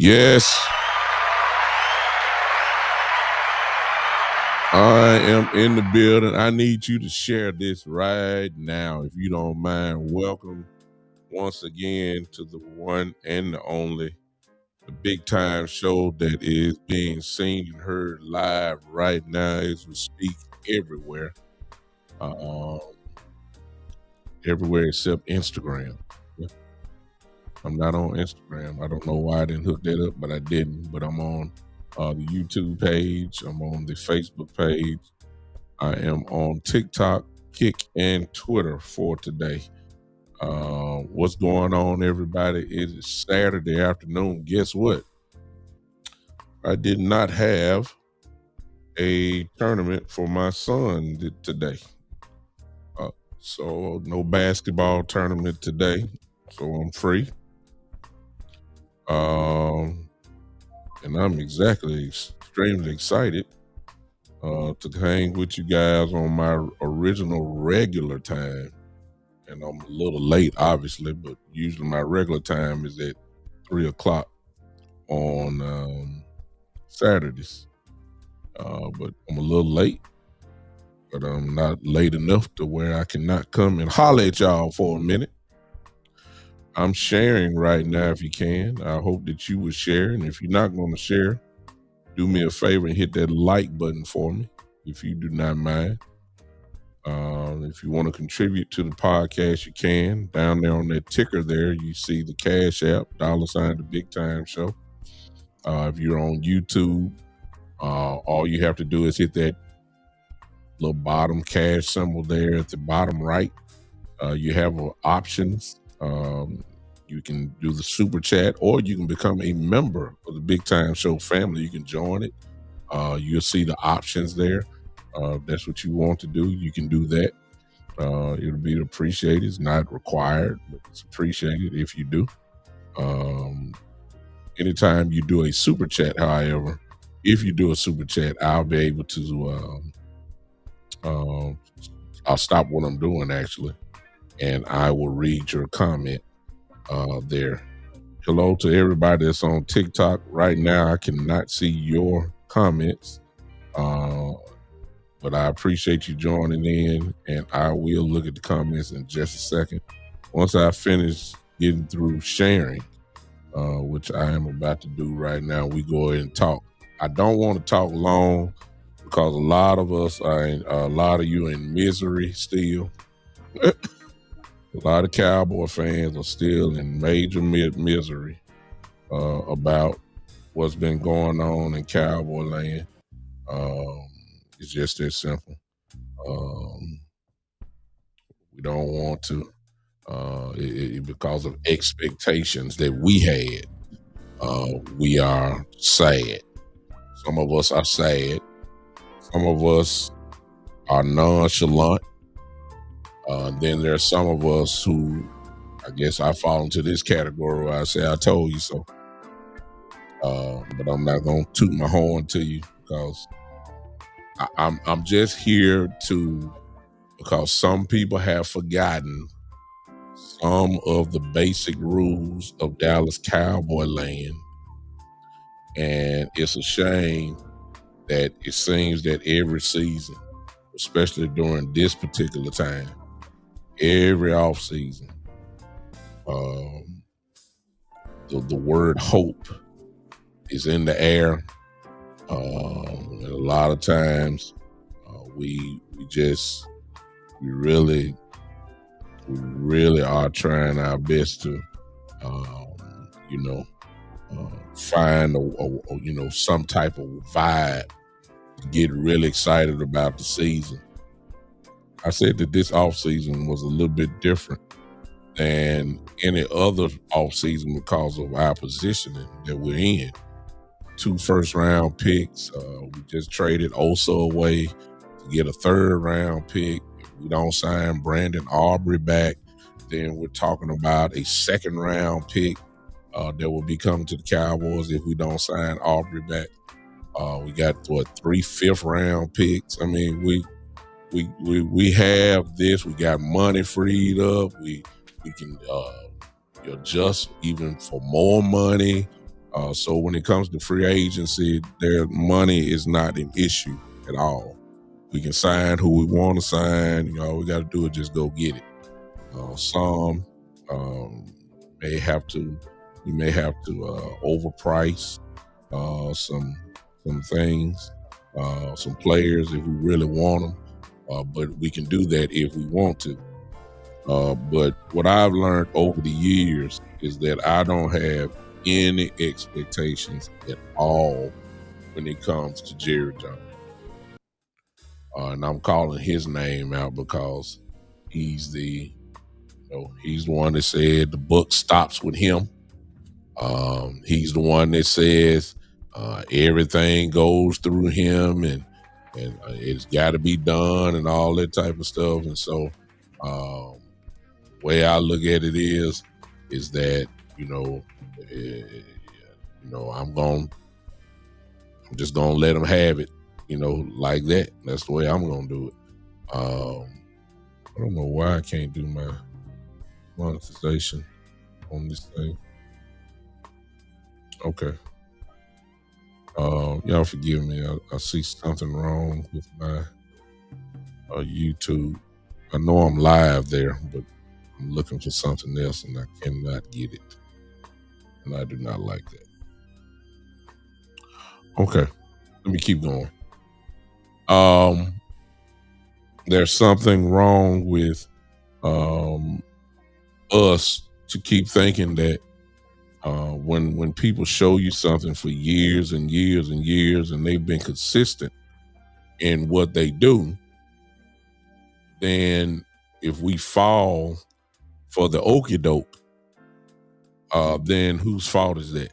Yes, I am in the building. I need you to share this right now, if you don't mind. Welcome once again to the one and the only, the big time show that is being seen and heard live right now as we speak everywhere. Uh, Everywhere except Instagram. Yeah, I'm not on Instagram. I don't know why I didn't hook that up, but I didn't. But I'm on the YouTube page. I'm on the Facebook page. I am on TikTok, Kick, and Twitter for today. What's going on, everybody? It is Saturday afternoon. Guess what? I did not have a tournament for my son today. So no basketball tournament today. So I'm free. Um, and I'm extremely excited to hang with you guys on my original regular time. And I'm a little late, obviously, but usually my regular time is at 3 o'clock on Saturdays. But I'm a little late, but I'm not late enough to where I cannot come and holler at y'all for a minute. I'm sharing right now if you can. I hope that you will share. And if you're not going to share, do me a favor and hit that like button for me if you do not mind. If you want to contribute to the podcast, you can. Down there on that ticker there, you see the Cash App, $ the Big Time Show. If you're on YouTube, all you have to do is hit that little bottom cash symbol there at the bottom right. You have options. You can do the super chat, or you can become a member of the Big Time Show family. You can join it. You'll see the options there. If that's what you want to do, you can do that. It'll be appreciated. It's not required, but it's appreciated if you do. Anytime you do a super chat, however, if you do a super chat, I'll be able to I'll stop what I'm doing actually, and I will read your comment there. Hello to everybody that's on TikTok right now. I cannot see your comments, but I appreciate you joining in, and I will look at the comments in just a second. Once I finish getting through sharing, which I am about to do right now, we go ahead and talk. I don't want to talk long because a lot of you are in misery still. A lot of Cowboy fans are still in major misery about what's been going on in Cowboy land. It's just that simple. We don't want to, because of expectations that we had. We are sad. Some of us are sad. Some of us are nonchalant. Then there's some of us who, I guess I fall into this category where I say, I told you so. But I'm not going to toot my horn to you because I'm just here because some people have forgotten some of the basic rules of Dallas Cowboy land. And it's a shame that it seems that every season, especially during this particular time, every off season, the word hope is in the air. And a lot of times we really are trying our best to find some type of vibe to get really excited about the season. I said that this off season was a little bit different than any other off season because of our positioning that we're in. 2 first-round picks. We just traded Osa away to get a 3rd round pick. If we don't sign Brandon Aubrey back, then we're talking about a 2nd round pick that will be coming to the Cowboys if we don't sign Aubrey back. We got 3 5th round picks. I mean, we have this. We got money freed up. We can adjust even for more money. So when it comes to free agency, their money is not an issue at all. We can sign who we want to sign. All we got to do is just go get it. Some may have to overprice some things, some players if we really want them. But we can do that if we want to. But what I've learned over the years is that I don't have any expectations at all when it comes to Jerry Jones. And I'm calling his name out because he's the one that said the book stops with him. He's the one that says everything goes through him and it's got to be done and all that type of stuff. And so the way I look at it is that I'm just gonna let them have it, like that. That's the way I'm gonna do it. I don't know why I can't do my monetization on this thing. Okay. Y'all forgive me. I see something wrong with my YouTube. I know I'm live there, but I'm looking for something else and I cannot get it. And I do not like that. Okay. Let me keep going. There's something wrong with us to keep thinking that when people show you something for years and years and years and they've been consistent in what they do, then if we fall for the okie doke, then whose fault is that?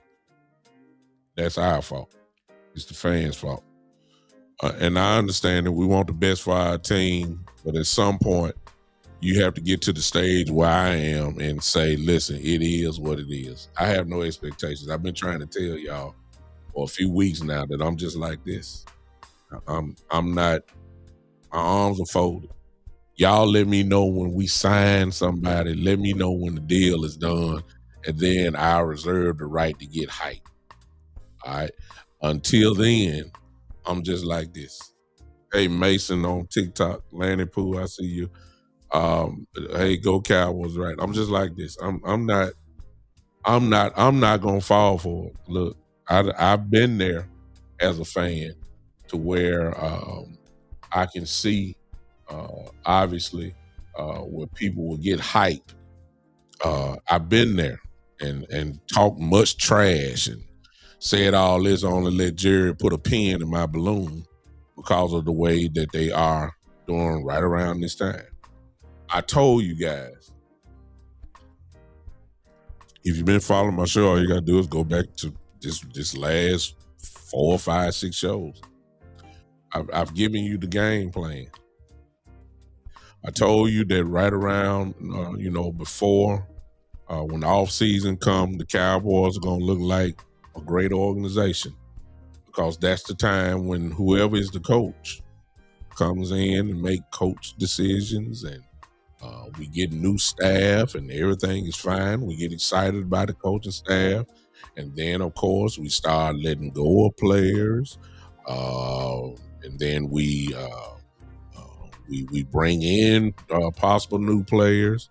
That's our fault. It's the fans' fault. And I understand that we want the best for our team, but at some point, you have to get to the stage where I am and say, listen, it is what it is. I have no expectations. I've been trying to tell y'all for a few weeks now that I'm just like this. I'm not, my arms are folded. Y'all let me know when we sign somebody. Let me know when the deal is done. And then I'll reserve the right to get hyped. All right. Until then, I'm just like this. Hey, Mason on TikTok, Lanny Pooh, I see you. Hey, go Cowboys, right? I'm just like this. I'm not gonna fall for it. Look, I've been there as a fan to where I can see obviously where people will get hype. I've been there and talked much trash and said all this only let Jerry put a pin in my balloon because of the way that they are doing right around this time. I told you guys, if you've been following my show, all you gotta do is go back to this last 4, 5, 6 shows. I've given you the game plan. I told you that right around, before when the off season comes, the Cowboys are gonna look like a great organization because that's the time when whoever is the coach comes in and make coach decisions and we get new staff and everything is fine. We get excited about the coaching staff. And then, of course, we start letting go of players. And then we bring in possible new players.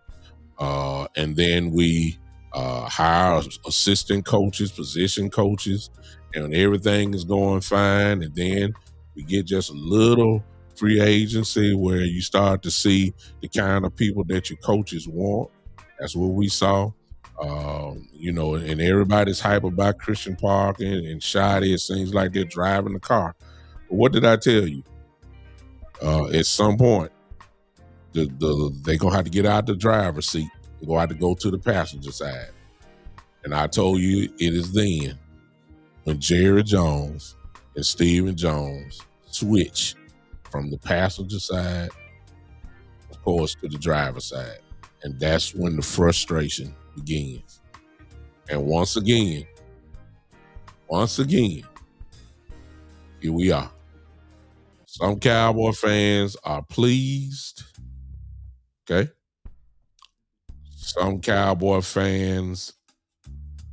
And then we hire assistant coaches, position coaches, and everything is going fine. And then we get just a little free agency where you start to see the kind of people that your coaches want. That's what we saw. And everybody's hype about Christian Parker and Shadi. It seems like they're driving the car. But what did I tell you? At some point, they're going to have to get out the driver's seat. They're going to have to go to the passenger side. And I told you it is then when Jerry Jones and Stephen Jones switch from the passenger side, of course, to the driver's side. And that's when the frustration begins. And once again, here we are. Some Cowboy fans are pleased. Okay. Some Cowboy fans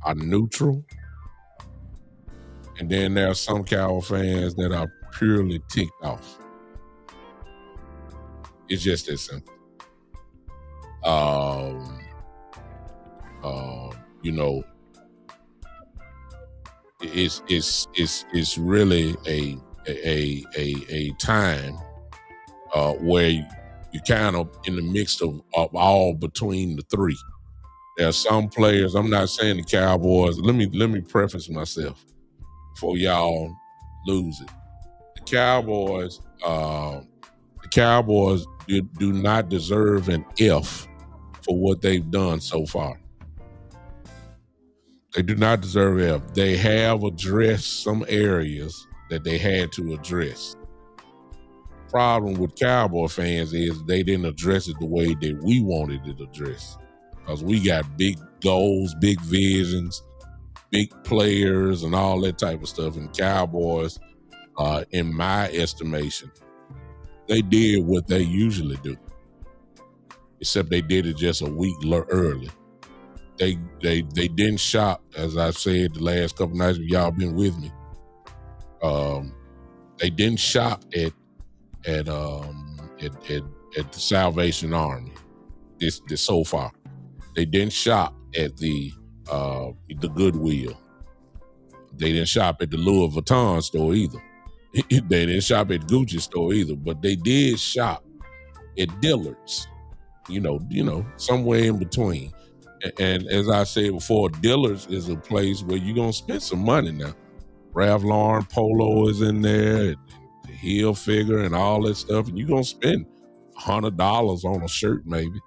are neutral. And then there are some Cowboy fans that are purely ticked off. It's just that simple. It's really a time where you kind of in the mix of all between the three. There are some players. I'm not saying the Cowboys. Let me preface myself before y'all lose it. The Cowboys do not deserve an F for what they've done so far. They do not deserve an F. They have addressed some areas that they had to address. Problem with Cowboy fans is they didn't address it the way that we wanted it addressed. Because we got big goals, big visions, big players and all that type of stuff. And Cowboys, in my estimation, they did what they usually do, except they did it just a week early. They didn't shop, as I said the last couple nights. If y'all been with me, they didn't shop at the Salvation Army. This so far, they didn't shop at the Goodwill. They didn't shop at the Louis Vuitton store either. They didn't shop at Gucci store either. But they did shop at Dillard's. You know, somewhere in between. And as I said before, Dillard's is a place where you're gonna spend some money now. Ralph Lauren Polo is in there, the Hilfiger and all that stuff, and you're gonna spend $100 on a shirt maybe.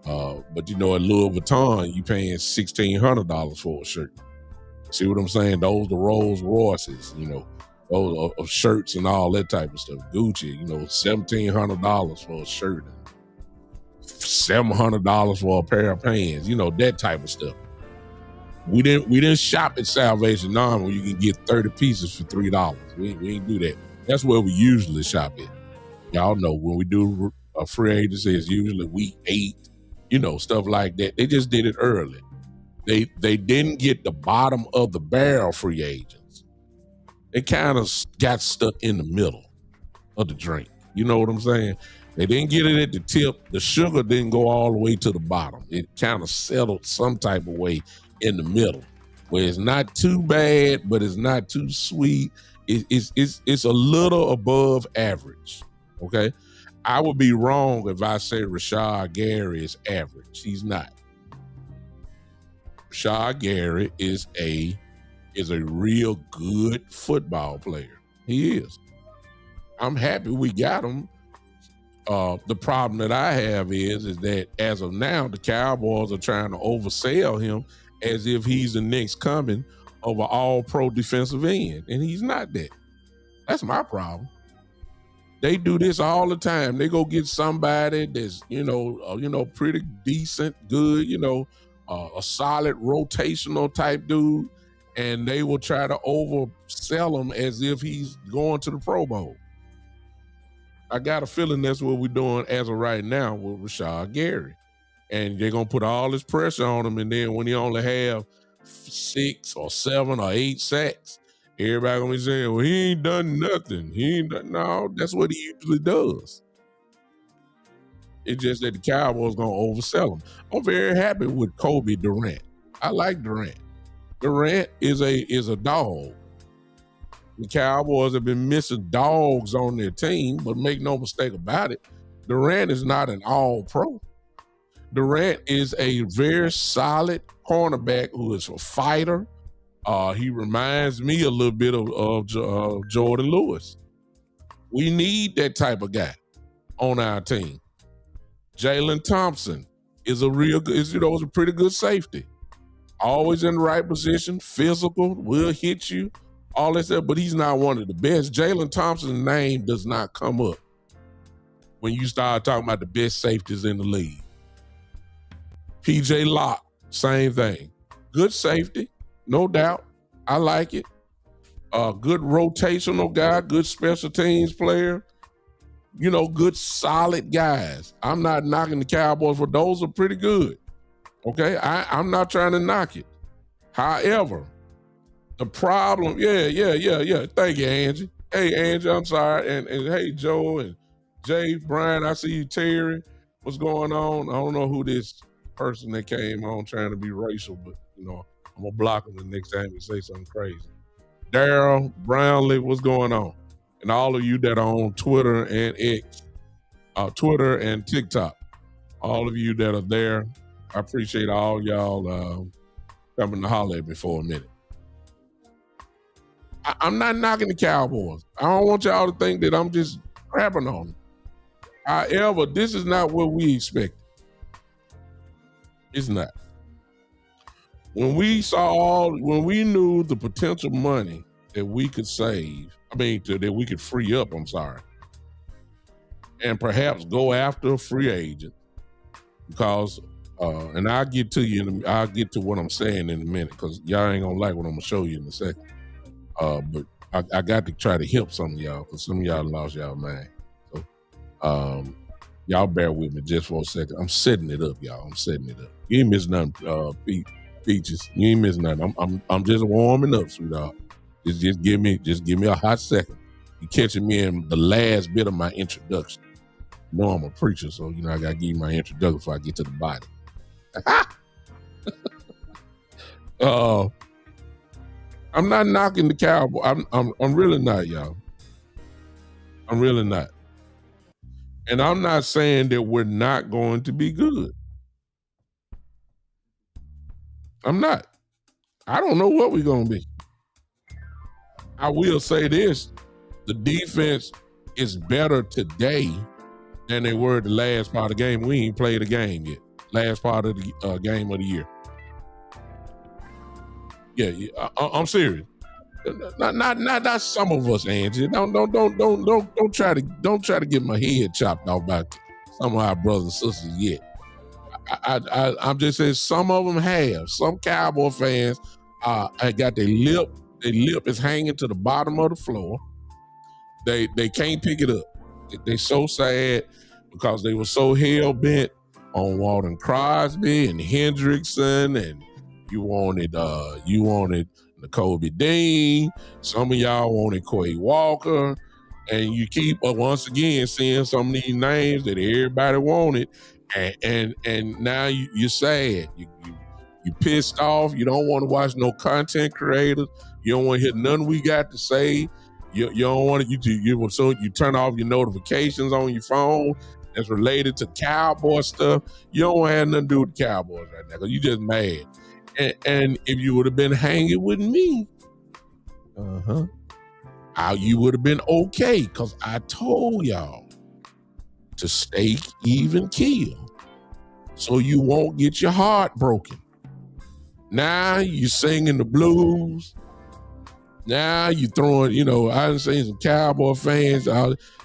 But at Louis Vuitton, you paying $1,600 for a shirt. See what I'm saying? Those the Rolls Royces, those of shirts and all that type of stuff. Gucci, $1,700 for a shirt, $700 for a pair of pants, that type of stuff. We didn't shop at Salvation Army where you can get 30 pieces for $3. We ain't do that. That's where we usually shop at. Y'all know when we do a free agency, it's usually week 8, stuff like that. They just did it early. They didn't get the bottom of the barrel free agents. They kind of got stuck in the middle of the drink. You know what I'm saying? They didn't get it at the tip. The sugar didn't go all the way to the bottom. It kind of settled some type of way in the middle, where it's not too bad, but it's not too sweet. It's a little above average. Okay, I would be wrong if I say Rashad Gary is average. He's not. Rashad Gary is a real good football player. He is. I'm happy we got him. The problem that I have is that as of now, the Cowboys are trying to oversell him as if he's the next coming of an all-pro defensive end, and he's not that. That's my problem. They do this all the time. They go get somebody that's pretty decent, good, a solid rotational type dude, and they will try to oversell him as if he's going to the Pro Bowl. I got a feeling that's what we're doing as of right now with Rashad Gary. And they're going to put all this pressure on him, and then when he only have 6 or 7 or 8 sacks, everybody going to be saying, well, he ain't done nothing. No, that's what he usually does. It's just that the Cowboys going to oversell him. I'm very happy with Kobe Durant. I like Durant. Durant is a dog. The Cowboys have been missing dogs on their team, but make no mistake about it, Durant is not an all-pro. Durant is a very solid cornerback who is a fighter. He reminds me a little bit of Jordan Lewis. We need that type of guy on our team. Jalen Thompson is a pretty good safety. Always in the right position, physical, will hit you, all that stuff, but he's not one of the best. Jalen Thompson's name does not come up when you start talking about the best safeties in the league. PJ Locke, same thing. Good safety, no doubt. I like it. Good rotational guy, good special teams player. Good solid guys. I'm not knocking the Cowboys, but those are pretty good. Okay, I'm not trying to knock it. However, the problem, yeah. Thank you, Angie. Hey, Angie, I'm sorry. And hey, Joe and Jay, Brian, I see you, Terry. What's going on? I don't know who this person that came on trying to be racial, but, I'm going to block them the next time you say something crazy. Daryl, Brownlee, what's going on? And all of you that are on Twitter and X, Twitter and TikTok, all of you that are there, I appreciate all y'all coming to holler at me for a minute. I'm not knocking the Cowboys. I don't want y'all to think that I'm just crapping on them. However, this is not what we expected. It's not. When we knew the potential money that we could that we could free up, and perhaps go after a free agent, because And I'll get to you. I'll get to what I'm saying in a minute because y'all ain't gonna like what I'm gonna show you in a second. But I got to try to help some of y'all because some of y'all lost y'all mind. So y'all bear with me just for a second. I'm setting it up, y'all. I'm setting it up. You ain't missing nothing, Peaches. You ain't missing nothing. I'm just warming up, sweetheart. Just give me a hot second. You catching me in the last bit of my introduction. You know I'm a preacher, so you know I gotta give you my introduction before I get to the body. I'm not knocking the Cowboys. I'm really not, y'all. I'm really not. And I'm not saying that we're not going to be good. I'm not. I don't know what we're going to be. I will say this. The defense is better today than they were the last part of the game. We ain't played a game yet. Last part of the game of the year. Yeah, I'm serious. Not some of us, Angie. Don't try to get my head chopped off by some of our brothers and sisters yet. I'm just saying some of them have. Some Cowboy fans got their lip is hanging to the bottom of the floor. They can't pick it up. They so sad because they were so hell bent on Walton Crosby and Hendrickson, and you wanted Nakobe Dean. Some of y'all wanted Quay Walker, and you keep once again seeing some of these names that everybody wanted, and now you're sad. You pissed off. You don't want to watch no content creators. You don't want to hear nothing we got to say. You don't want to. So you turn off your notifications on your phone that's related to Cowboy stuff. You don't want to have nothing to do with the Cowboys right now because you just mad. And if you would have been hanging with me, you would have been okay because I told y'all to stake, even kill, so you won't get your heart broken. Now you singing the blues. Now you throwing, I done seen some Cowboy fans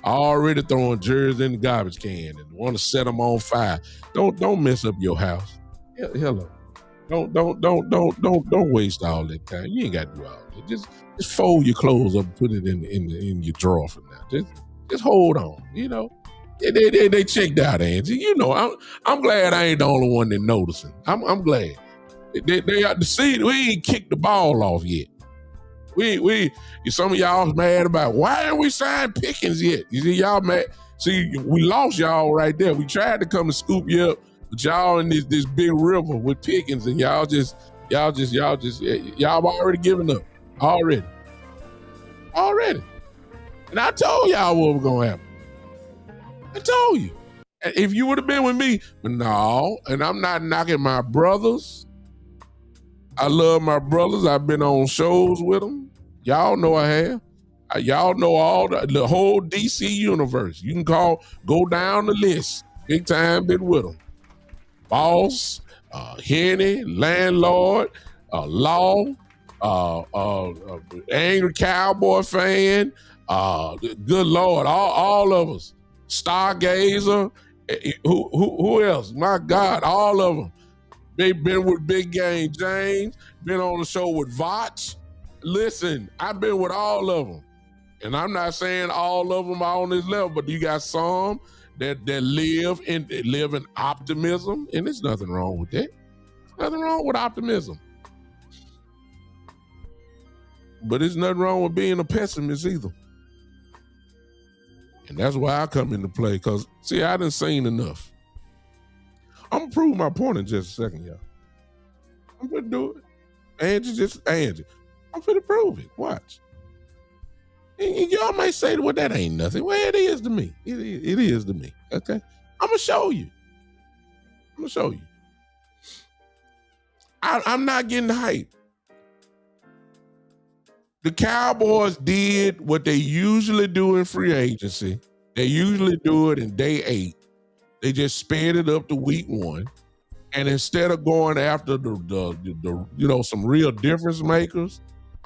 already throwing jerseys in the garbage can and want to set them on fire. Don't mess up your house. Hello. Don't waste all that time. You ain't got to do all that. Just fold your clothes up and put it in your drawer for now. Just hold on. They checked out, Angie. I'm glad I ain't the only one that noticing. I'm glad. They got to see we ain't kicked the ball off yet. Some of y'all mad about why ain't we signed Pickens yet? You see y'all mad. See, we lost y'all right there. We tried to come and scoop you up, but y'all in this big river with Pickens, and y'all already given up. Already. And I told y'all what was gonna happen. I told you. If you would have been with me, but no, and I'm not knocking my brothers. I love my brothers. I've been on shows with them. Y'all know I have. Y'all know all the whole DC universe. You can go down the list. Big time been with them. Boss, Henny, Landlord, Law, Angry Cowboy fan, good Lord, all of us. Stargazer, who else? My God, all of them. They've been with Big Game James, been on the show with Votch. Listen, I've been with all of them. And I'm not saying all of them are on this level, but you got some that live in optimism, and there's nothing wrong with that. There's nothing wrong with optimism. But there's nothing wrong with being a pessimist either. And that's why I come into play, because, see, I done seen enough. I'm going to prove my point in just a second, y'all. I'm going to do it. Angie. I'm going to prove it. Watch. And y'all might say, well, that ain't nothing. Well, it is to me. It is to me. Okay? I'm going to show you. I'm not getting hyped. The Cowboys did what they usually do in free agency. They usually do it in day 8. They just sped it up to week 1. And instead of going after the some real difference makers,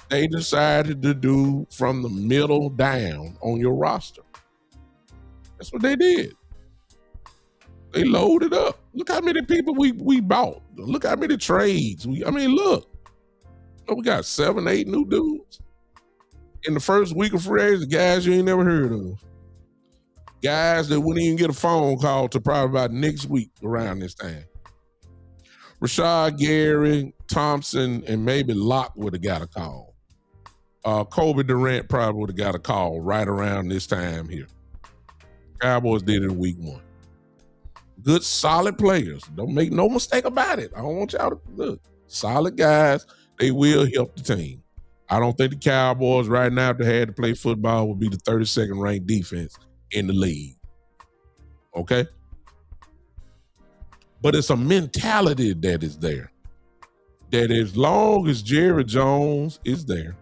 they decided to do from the middle down on your roster. That's what they did. They loaded up. Look how many people we bought. Look how many trades. Look. We got 7, 8 new dudes. In the first week of free agency, guys you ain't never heard of. Guys that wouldn't even get a phone call to probably about next week around this time. Rashad Gary, Thompson, and maybe Locke would have got a call. Kobe Durant probably would have got a call right around this time here. Cowboys did it in week 1. Good, solid players. Don't make no mistake about it. I don't want y'all to look. Solid guys. They will help the team. I don't think the Cowboys right now, if they had to play football, would be the 32nd ranked defense in the league. Okay? But it's a mentality that is there. That as long as Jerry Jones is there,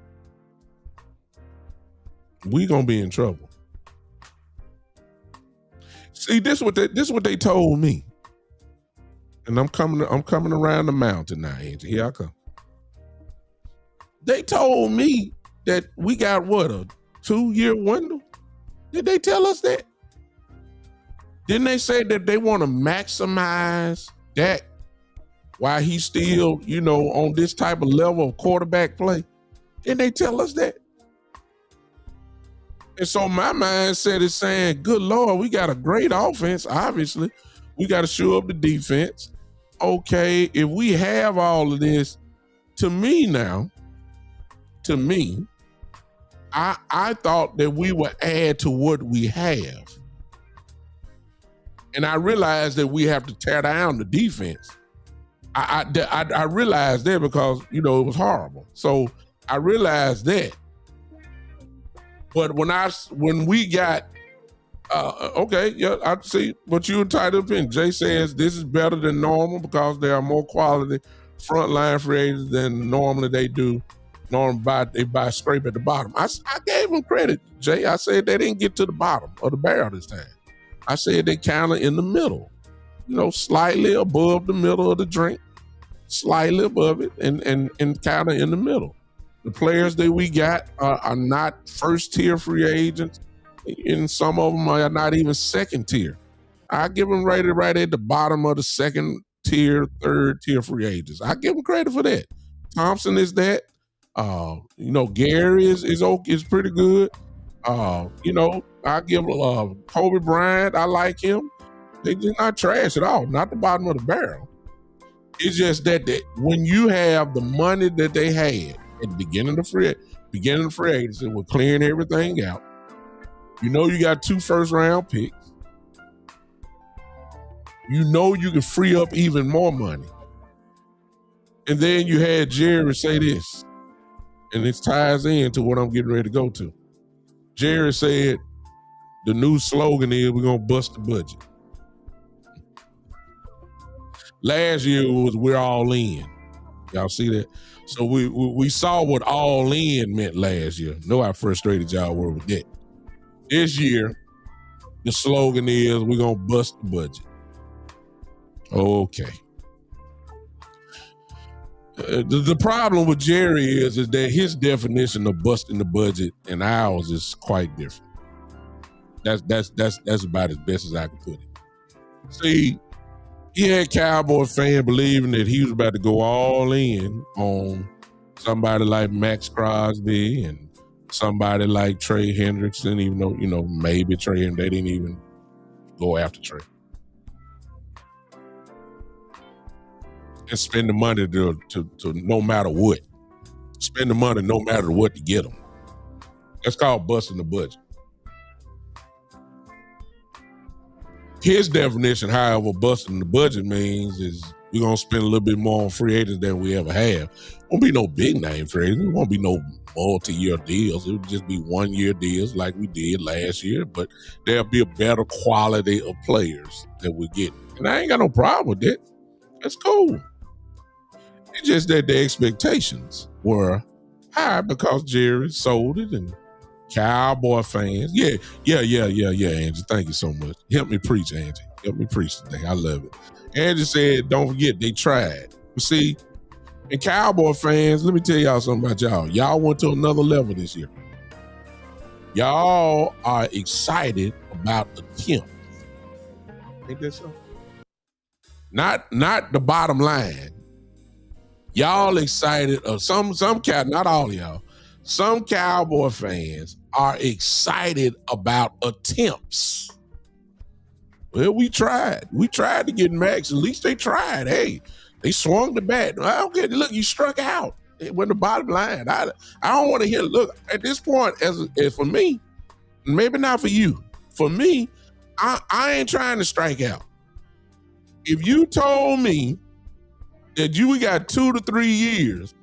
we're going to be in trouble. See, this is what they told me. And I'm coming around the mountain now, Angie. Here I come. They told me that we got what, a 2-year window? Did they tell us that? Didn't they say that they want to maximize Dak while he's still, on this type of level of quarterback play? Didn't they tell us that? And so my mindset is saying, good Lord, we got a great offense, obviously. We got to show up the defense. Okay, if we have all of this, to me, I thought that we would add to what we have. And I realized that we have to tear down the defense. I realized that because, it was horrible. So I realized that. But when we got, I see what you entitled in. Jay says this is better than normal because there are more quality frontline free agents than normally they do. Normally they buy scrape at the bottom. I gave them credit, Jay. I said they didn't get to the bottom of the barrel this time. I said they kind of in the middle, slightly above the middle of the drink, slightly above it, and kind of in the middle. The players that we got are not first-tier free agents, and some of them are not even second-tier. I give them rated right at the bottom of the second-tier, third-tier free agents. I give them credit for that. Thompson is that. Gary is pretty good. I give Kobe Bryant, I like him. They just not trash at all, not the bottom of the barrel. It's just that when you have the money that they had at the beginning of the free agency, we're clearing everything out. You got 2 first-round picks. You can free up even more money. And then you had Jerry say this, and it ties into what I'm getting ready to go to. Jerry said the new slogan is we're going to bust the budget. Last year was we're all in. Y'all see that? So we saw what all in meant last year. Know how frustrated y'all were with that. This year, the slogan is we're going to bust the budget. Okay. The problem with Jerry is that his definition of busting the budget and ours is quite different. That's about as best as I can put it. See, he had Cowboy fan believing that he was about to go all in on somebody like Max Crosby and somebody like Trey Hendrickson, even though, maybe Trey Hendrickson, they didn't even go after Trey. And spend the money to no matter what. Spend the money no matter what to get them. That's called busting the budget. His definition, however, busting the budget means is we're going to spend a little bit more on free agents than we ever have. Won't be no big name free agents. It won't be no multi-year deals. It would just be 1-year deals like we did last year, but there'll be a better quality of players that we get. And I ain't got no problem with that. That's cool. It's just that the expectations were high because Jerry sold it and Cowboy fans. Yeah, Angie. Thank you so much. Help me preach, Angie. Help me preach today. I love it. Angie said, don't forget, they tried. But see, and Cowboy fans, let me tell y'all something about y'all. Y'all went to another level this year. Y'all are excited about attempts. Ain't that so? not the bottom line. Y'all excited, or not all of y'all, some Cowboy fans are excited about attempts. Well, we tried. We tried to get Max. At least they tried. Hey, they swung the bat. I don't get it. Look, you struck out. It went the bottom line. I don't want to hear. Look, at this point, as for me, maybe not for you. For me, I ain't trying to strike out. If you told me that we got 2 to 3 years,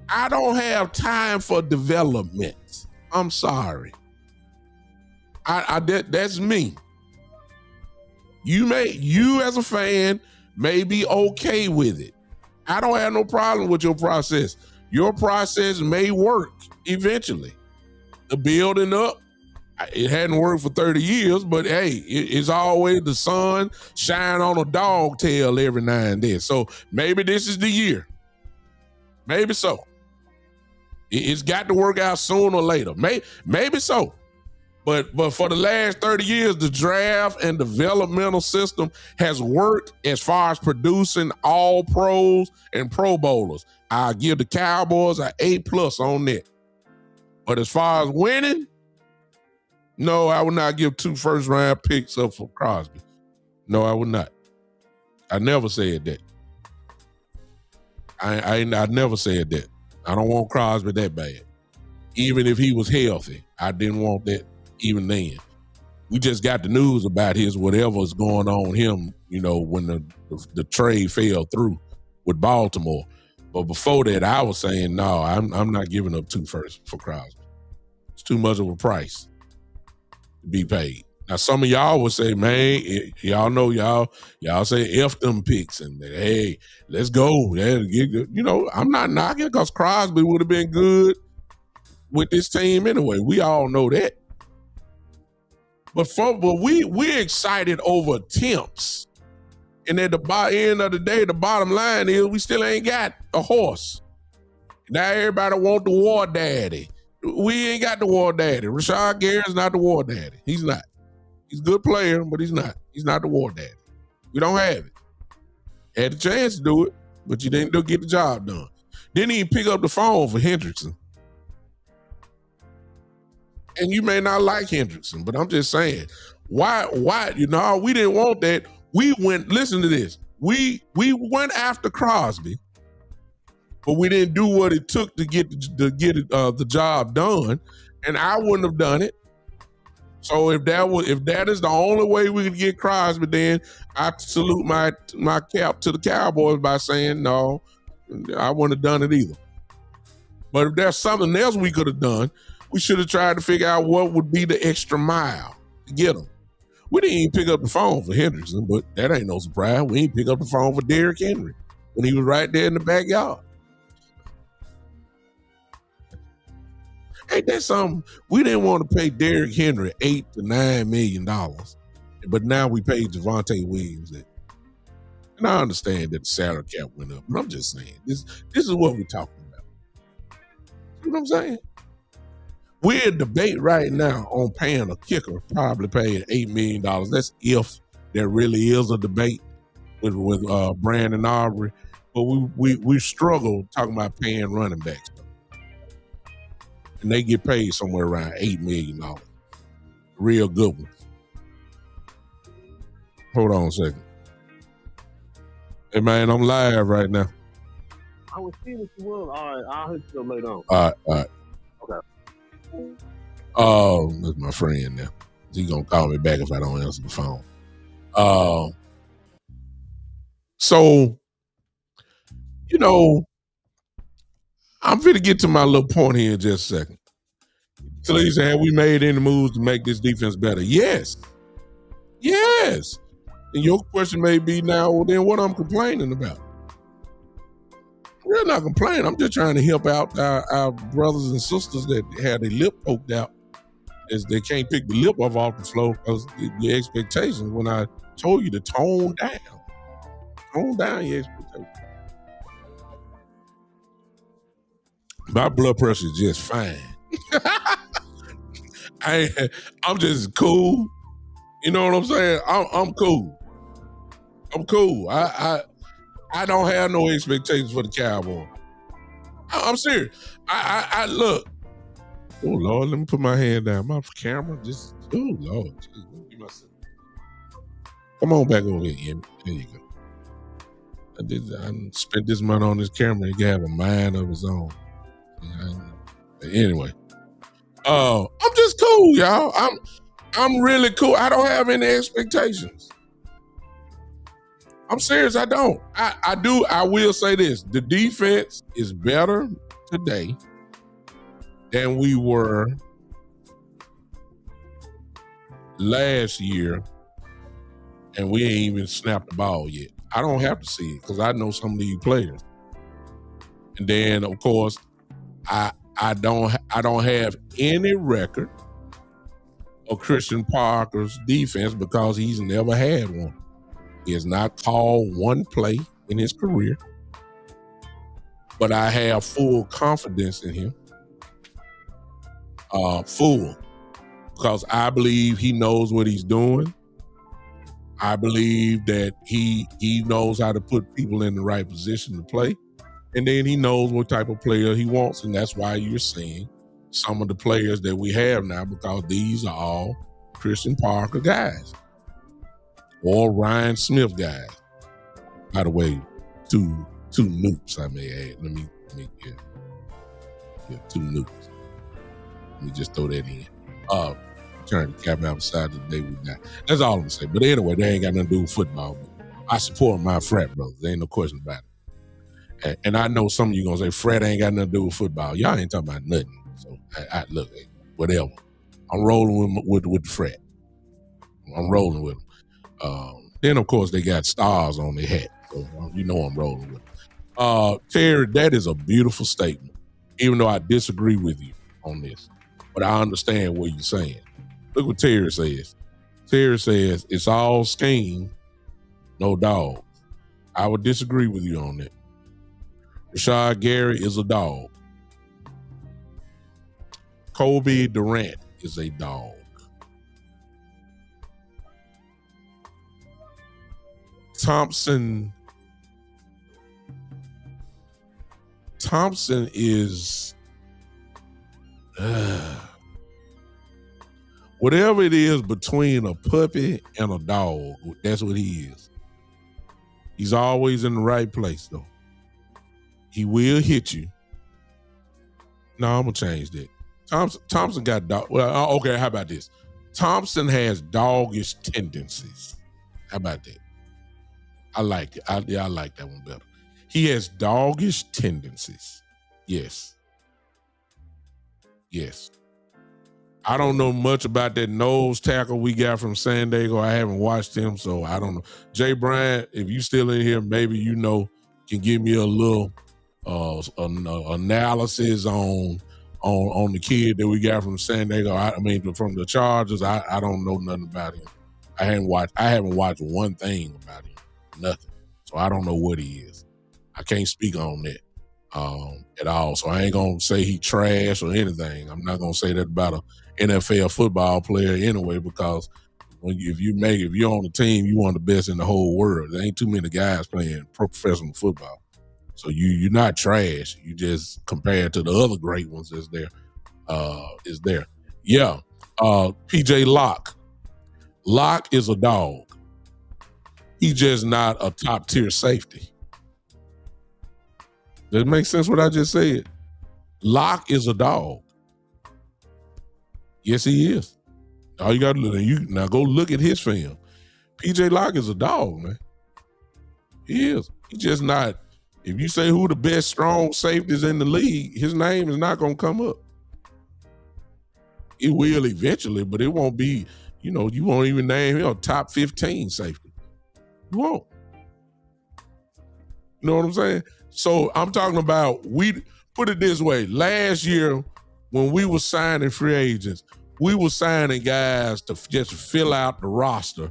I don't have time for development. I'm sorry. That's me. You as a fan may be okay with it. I don't have no problem with your process. Your process may work eventually. The building up, it hadn't worked for 30 years, but hey, it's always the sun shine on a dog tail every now and then. So maybe this is the year. Maybe so. It's got to work out sooner or later. Maybe so. But for the last 30 years, the draft and developmental system has worked as far as producing all pros and pro bowlers. I give the Cowboys an A+ on that. But as far as winning, no, I would not give 2 first-round picks up for Crosby. No, I would not. I never said that. I never said that. I don't want Crosby that bad. Even if he was healthy, I didn't want that even then. We just got the news about whatever's going on him, when the trade fell through with Baltimore. But before that, I was saying, no, I'm not giving up 2 firsts for Crosby. It's too much of a price to be paid. Now, some of y'all would say, man, y'all know y'all say F them picks and hey, let's go. I'm not knocking because Crosby would have been good with this team anyway. We all know that. But we're excited over attempts. And at the end of the day, the bottom line is we still ain't got a horse. Now everybody want the war daddy. We ain't got the war daddy. Rashad Gary's not the war daddy. He's not. He's a good player, but he's not. He's not the war daddy. We don't have it. Had the chance to do it, but you didn't get the job done. Didn't even pick up the phone for Hendrickson. And you may not like Hendrickson, but I'm just saying, why, we didn't want that. We went, listen to this. We went after Crosby, but we didn't do what it took to get the job done. And I wouldn't have done it. So if that is the only way we could get Crosby, then I salute my cap to the Cowboys by saying, no, I wouldn't have done it either. But if there's something else we could have done, we should have tried to figure out what would be the extra mile to get him. We didn't even pick up the phone for Hendrickson, but that ain't no surprise. We didn't pick up the phone for Derrick Henry when he was right there in the backyard. Ain't that something? We didn't want to pay Derrick Henry $8 to $9 million, but now we paid Javonte Williams that. And I understand that the salary cap went up, but I'm just saying, this is what we're talking about. You know what I'm saying? We're in debate right now on paying a kicker, probably paying $8 million. That's if there really is a debate with Brandon Aubrey. But we struggle talking about paying running backs. And they get paid somewhere around $8 million. Real good ones. Hold on a second. Hey, man, I'm live right now. I was seeing if you will. All right, I'll hit you later on. All right. Okay. Oh, that's my friend now. He's going to call me back if I don't answer the phone. So, I'm going to get to my little point here in just a second. So you say, have we made any moves to make this defense better? Yes. And your question may be now, well, then what I'm complaining about? We're not complaining. I'm just trying to help out our brothers and sisters that had their lip poked out as they can't pick the lip off the floor because the expectations when I told you to tone down. Tone down your expectations. My blood pressure is just fine. I'm just cool. You know what I'm saying? I'm cool. I'm cool. I don't have no expectations for the Cowboys. I'm serious. I look. Oh Lord, let me put my hand down. My camera just. Oh Lord, come on back over here, Emmy. There you go. I spent this money on this camera. He can have a mind of his own. Anyway, I'm just cool, y'all. I'm really cool. I don't have any expectations. I'm serious. I don't. I do. I will say this: the defense is better today than we were last year, and we ain't even snapped the ball yet. I don't have to see it because I know some of these players. And then, of course, I don't have any record of Christian Parker's defense because he's never had one. He has not called one play in his career, but I have full confidence in him. Full, because I believe he knows what he's doing. I believe that he knows how to put people in the right position to play. And then he knows what type of player he wants. And that's why you're seeing some of the players that we have now, because these are all Christian Parker guys or Ryan Smith guys. By the way, two nukes, I may add. Let me two nukes. Let me just throw that in. Turn the cap outside today with that. That's all I'm gonna say. But anyway, they ain't got nothing to do with football. But I support my frat brothers. There ain't no question about it. And I know some of you gonna say frat ain't got nothing to do with football. Y'all ain't talking about nothing. So I look, whatever. I'm rolling with the frat. I'm rolling with them. Then of course they got stars on their hat, so you know I'm rolling with them. Terry, that is a beautiful statement. Even though I disagree with you on this, but I understand what you're saying. Look what Terry says. Terry says it's all scheme, no dog. I would disagree with you on that. Rashad Gary is a dog. Kobe Durant is a dog. Thompson is whatever it is between a puppy and a dog. That's what he is. He's always in the right place, though. He will hit you. No, I'm gonna change that. Thompson got dog. Well, okay. How about this? Thompson has doggish tendencies. How about that? I like it. I like that one better. He has doggish tendencies. Yes. I don't know much about that nose tackle we got from San Diego. I haven't watched him, so I don't know. Jay Bryant, if you still in here, maybe you know, can give me a little analysis on the kid that we got from San Diego. I mean, from the Chargers. I don't know nothing about him. I haven't watched one thing about him. Nothing. So I don't know what he is. I can't speak on that at all. So I ain't gonna say he trash or anything. I'm not gonna say that about a NFL football player anyway, because if you're on the team, you one of the best in the whole world. There ain't too many guys playing professional football. So you're not trash. You just compared to the other great ones that's there. Is there. Yeah. PJ Locke. Locke is a dog. He's just not a top tier safety. Does it make sense what I just said? Locke is a dog. Yes, he is. All you got to look, now go look at his film. PJ Locke is a dog, man. He is. He's just not. If you say who the best strong safeties in the league, his name is not going to come up. It will eventually, but it won't be. You won't even name him a top 15 safety. You won't. You know what I'm saying? So I'm talking about, we put it this way. Last year, when we were signing free agents, we were signing guys to just fill out the roster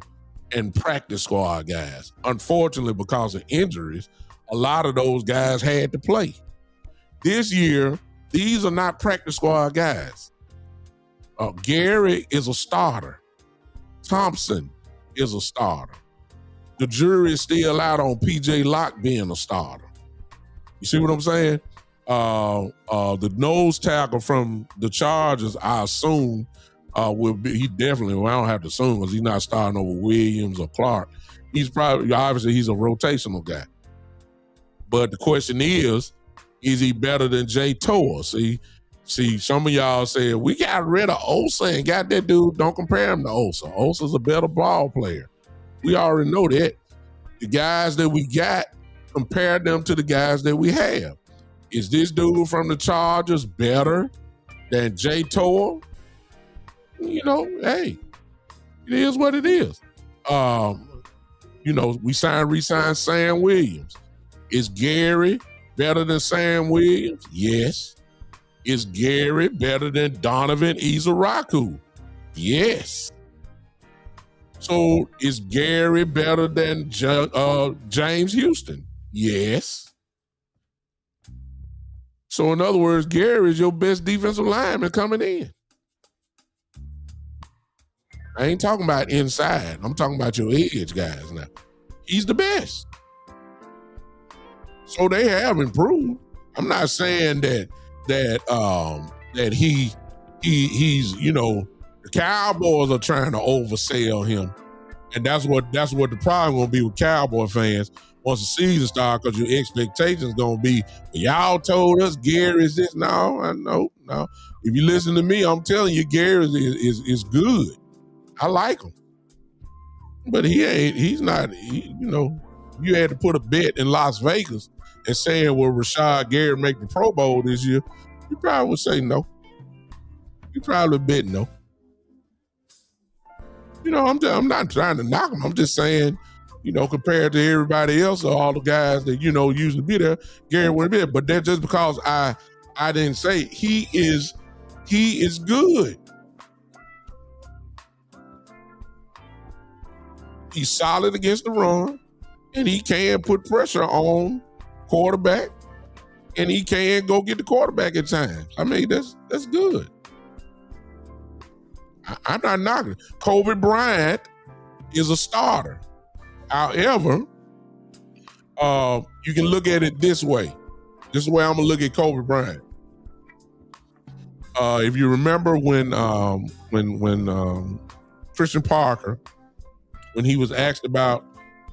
and practice squad guys. Unfortunately, because of injuries, a lot of those guys had to play. This year, these are not practice squad guys. Gary is a starter. Thompson is a starter. the jury is still out on PJ Locke being a starter. You see what I'm saying? The nose tackle from the Chargers, I assume, will be. He definitely. Well, I don't have to assume because he's not starting over Williams or Clark. He's obviously he's a rotational guy. But the question is he better than Jay Toa? See, some of y'all said we got rid of Osa and got that dude. Don't compare him to Osa. Osa's a better ball player. We already know that. The guys that we got, compare them to the guys that we have. Is this dude from the Chargers better than Jay Toa? You know, hey, it is what it is. You know, we re-signed Sam Williams. Is Gary better than Sam Williams? Yes. Is Gary better than Donovan Izaraku? Yes. So is Gary better than James Houston? Yes. So in other words, Gary is your best defensive lineman coming in. I ain't talking about inside. I'm talking about your edge guys now. He's the best. So they have improved. I'm not saying that he's, you know, the Cowboys are trying to oversell him. And that's what the problem gonna be with Cowboy fans once the season starts, because your expectations gonna be, y'all told us Gary is this. No, I know. No. If you listen to me, I'm telling you, Gary is good. I like him. But he's not, you know, you had to put a bet in Las Vegas and saying, will Rashad Gary make the Pro Bowl this year? You probably would say no. You probably bet no. You know, I'm not trying to knock him. I'm just saying, you know, compared to everybody else or all the guys that, you know, usually be there, Gary wouldn't be there. But that's just because I didn't say he is good. He's solid against the run, and he can put pressure on quarterback, and he can go get the quarterback at times. I mean, that's good. I'm not knocking it. Kobe Bryant is a starter. However, you can look at it this way. This is the way I'm gonna look at Kobe Bryant. If you remember when Christian Parker, when he was asked about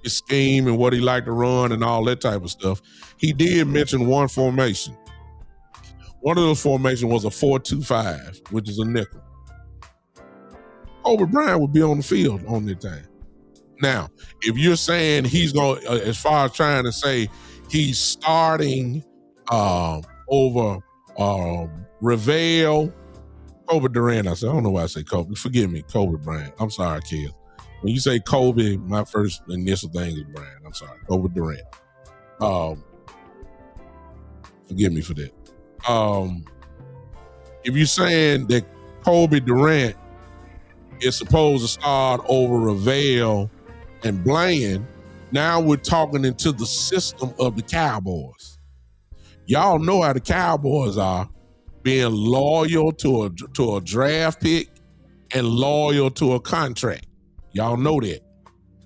his scheme and what he liked to run and all that type of stuff, he did mention one formation. One of those formations was a 4-2-5, which is a nickel. Kobe Bryant would be on the field on that time. Now, if you're saying he's going, as far as trying to say he's starting over Ravel, Kobe Durant, I don't know why I say Kobe. Forgive me, Kobe Bryant. I'm sorry, kids. When you say Kobe, my first initial thing is Bryant. I'm sorry, Kobe Durant. Forgive me for that. If you're saying that Kobe Durant is supposed to start over Ravel and Bland, now we're talking into the system of the Cowboys. Y'all know how the Cowboys are, being loyal to a draft pick and loyal to a contract. Y'all know that.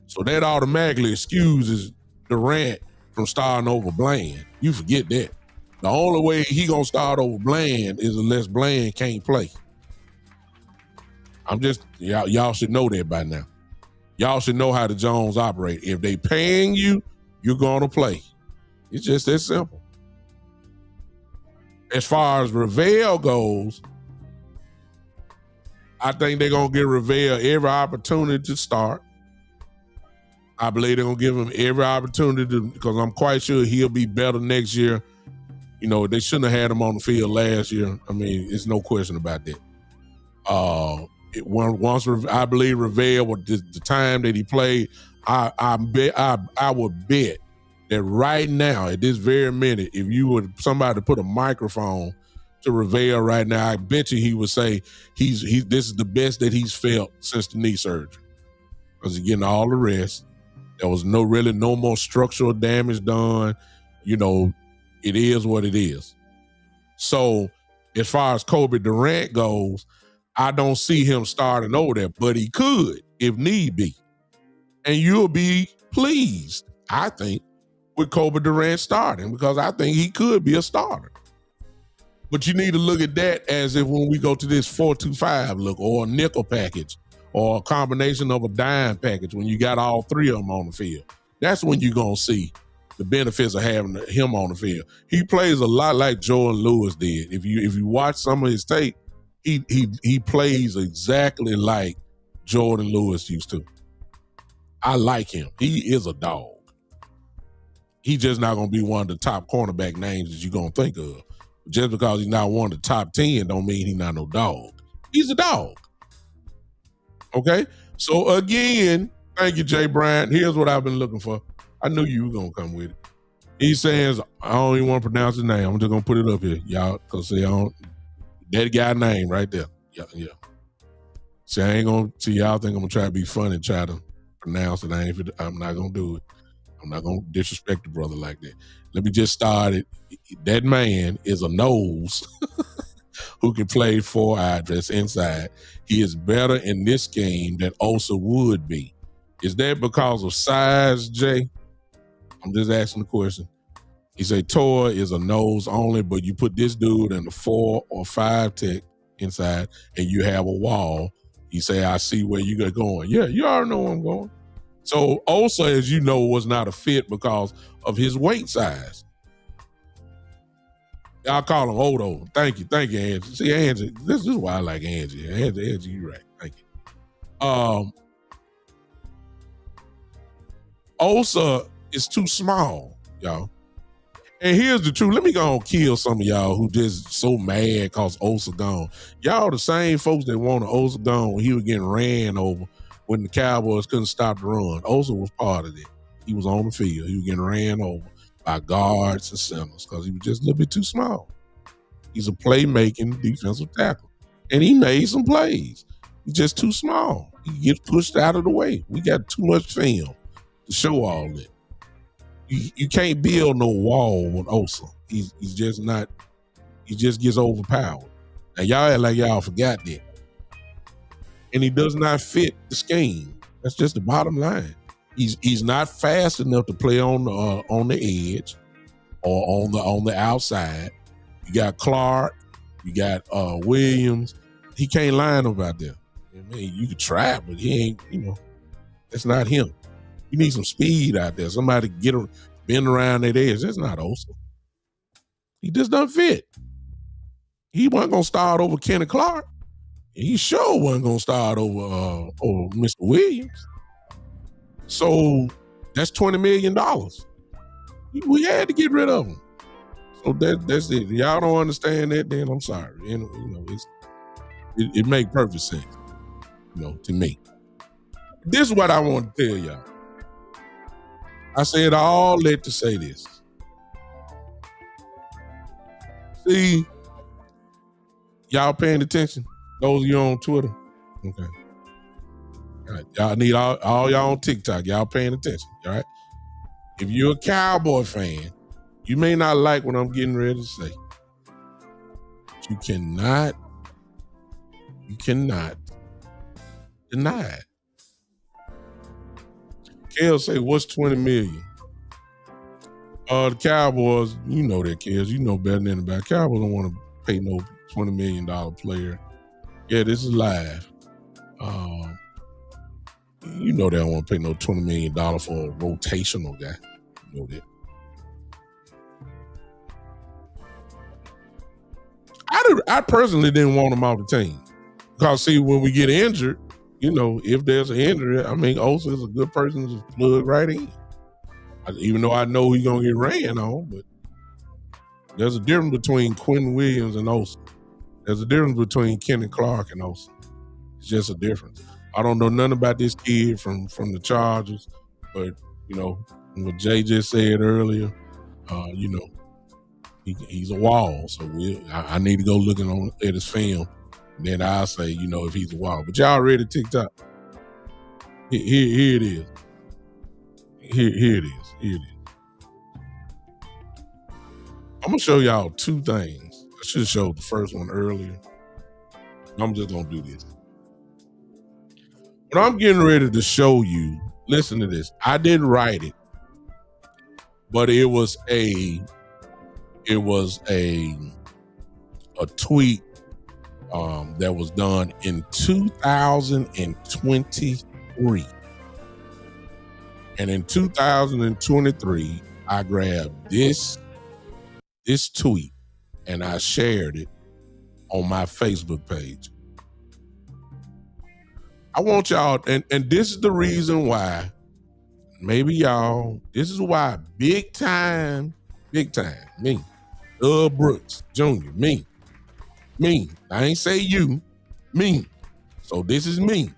So that automatically excuses Durant from starting over Bland. You forget that. The only way he gonna start over Bland is unless Bland can't play. I'm just, y'all should know that by now. Y'all should know how the Jones operate. If they paying you, you're gonna play. It's just that simple. As far as Ravel goes, I think they're gonna give Ravel every opportunity to start. I believe they're gonna give him every opportunity to, because I'm quite sure he'll be better next year. You know, they shouldn't have had him on the field last year. I mean, it's no question about that. Once I believe Ravel, with the time that he played, I would bet that right now, at this very minute, if you would somebody put a microphone to Ravel right now, I bet you he would say this is the best that he's felt since the knee surgery, because he's getting all the rest. There was no more structural damage done. You know, it is what it is. So as far as Kobe Durant goes, I don't see him starting over there, but he could if need be. And you'll be pleased, I think, with Kobe Durant starting because I think he could be a starter. But you need to look at that as if when we go to this 4-2-5 look or a nickel package or a combination of a dime package when you got all three of them on the field. That's when you're going to see the benefits of having him on the field. He plays a lot like Jordan Lewis did. If you watch some of his tape, he plays exactly like Jordan Lewis used to. I like him. He is a dog. He's just not going to be one of the top cornerback names that you're going to think of. Just because he's not one of the top 10 don't mean he's not no dog. He's a dog. Okay? So again, thank you, Jay Bryant. Here's what I've been looking for. I knew you were going to come with it. He says, I don't even want to pronounce his name. I'm just going to put it up here, y'all, because that guy name right there. Yeah. See, I ain't going to, y'all think I'm going to try to be funny and try to pronounce it. I'm not going to do it. I'm not going to disrespect the brother like that. Let me just start it. That man is a nose who can play 4 address inside. He is better in this game than Osa would be. Is that because of size, Jay? I'm just asking the question. He said Tor is a nose only, but you put this dude in the 4 or 5 tech inside and you have a wall. You say, I see where you're going. Yeah, you already know where I'm going. So Osa, as you know, was not a fit because of his weight size. I'll call him Odo. Thank you, Angie. See, Angie, this is why I like Angie. Angie, you're right. Thank you. Osa is too small, y'all. And here's the truth. Let me go and kill some of y'all who just so mad because Osa gone. Y'all the same folks that wanted Osa gone when he was getting ran over when the Cowboys couldn't stop the run. Osa was part of it. He was on the field. He was getting ran over by guards and centers because he was just a little bit too small. He's a playmaking defensive tackle. And he made some plays. He's just too small. He gets pushed out of the way. We got too much film to show all that. You can't build no wall with Osa. He's just not, he just gets overpowered. And y'all act like y'all forgot that. And he does not fit the scheme. That's just the bottom line. He's not fast enough to play on the edge or on the outside. You got Clark, you got Williams. He can't line up out there. I mean, you could try, but he ain't. That's not him. You need some speed out there. Somebody bend around that edge. That's not Osa. He just doesn't fit. He wasn't gonna start over Kenny Clark. He sure wasn't gonna start over Mr. Williams. So that's $20 million. We had to get rid of him. So that's it. If y'all don't understand that, then I'm sorry. It makes perfect sense, to me. This is what I want to tell y'all. I said all that to say this. See, y'all paying attention? Those of you on Twitter? Okay. All right. Y'all need all y'all on TikTok. Y'all paying attention, all right? If you're a Cowboy fan, you may not like what I'm getting ready to say. But you cannot deny it. Kel say, what's $20 million? The Cowboys, you know that, Kels. You know better than anybody. Cowboys don't want to pay no $20 million player. Yeah, this is live. You know they don't want to pay no $20 million for a rotational guy. You know that. I personally didn't want him off the team. Because, see, when we get injured, if there's an injury, I mean, Osa is a good person to plug right in. Even though I know he's going to get ran on, but there's a difference between Quentin Williams and Osa. There's a difference between Kenny Clark and Osa. It's just a difference. I don't know nothing about this kid from the Chargers, but, what Jay just said earlier, he's a wall. So I need to go looking at his film. Then I'll say, if he's a wall. But y'all ready to TikTok? Here it is. Here it is. I'm going to show y'all two things. I should have showed the first one earlier. I'm just going to do this. What I'm getting ready to show you listen to this. I didn't write it, but it was a tweet that was done in 2023. And in 2023, I grabbed this tweet and I shared it on my Facebook page. I want y'all, and this is the reason why, maybe y'all, this is why big time, me, Brooks Jr., me. I ain't say you, me. So this is me.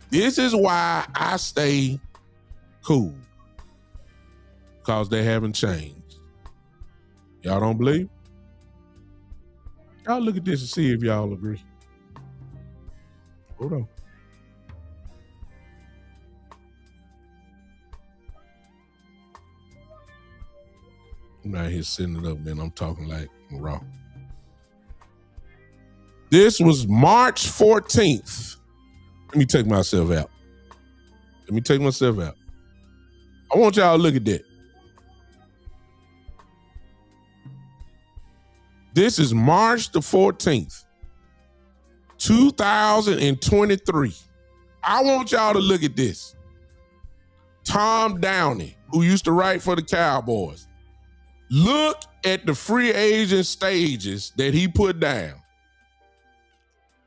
This is why I stay cool. Because they haven't changed. Y'all don't believe? Y'all look at this and see if y'all agree. Hold on. I'm out here setting it up, man. I'm talking like raw. This was March 14th. Let me take myself out. I want y'all to look at that. This is March the 14th, 2023. I want y'all to look at this. Tom Downey, who used to write for the Cowboys. Look at the free agent stages that he put down.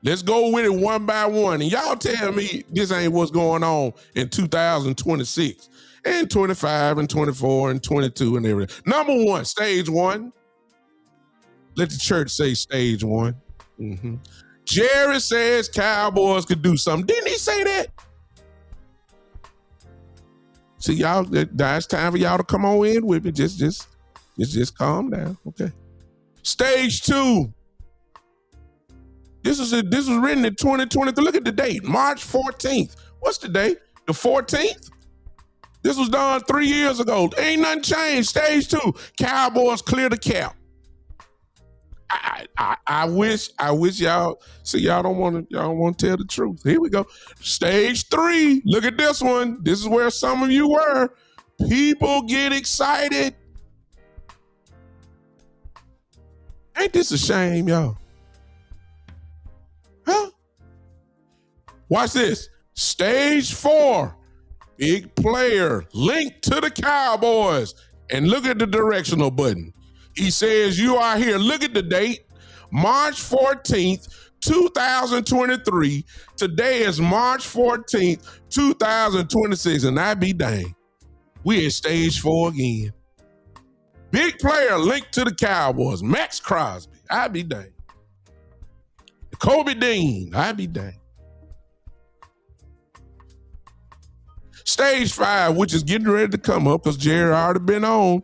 Let's go with it one by one. And y'all tell me this ain't what's going on in 2026 and 25 and 24 and 22 and everything. Number one, stage one. Let the church say stage one. Mm-hmm. Jerry says Cowboys could do something. Didn't he say that? See, y'all, it's time for y'all to come on in with me. Just calm down, okay? Stage two. This was written in 2023. Look at the date, March 14th. What's the date? The 14th? This was done 3 years ago. Ain't nothing changed. Stage two. Cowboys clear the cap. I wish y'all see y'all don't want to tell the truth. Here we go. Stage three. Look at this one. This is where some of you were. People get excited. Ain't this a shame, y'all? Huh? Watch this. Stage four. Big player linked to the Cowboys. And look at the directional button. He says, you are here. Look at the date. March 14th, 2023. Today is March 14th, 2026. And I be dang. We at stage four again. Big player linked to the Cowboys. Max Crosby. I be dang. Kobe Dean. I be dang. Stage five, which is getting ready to come up because Jerry already been on.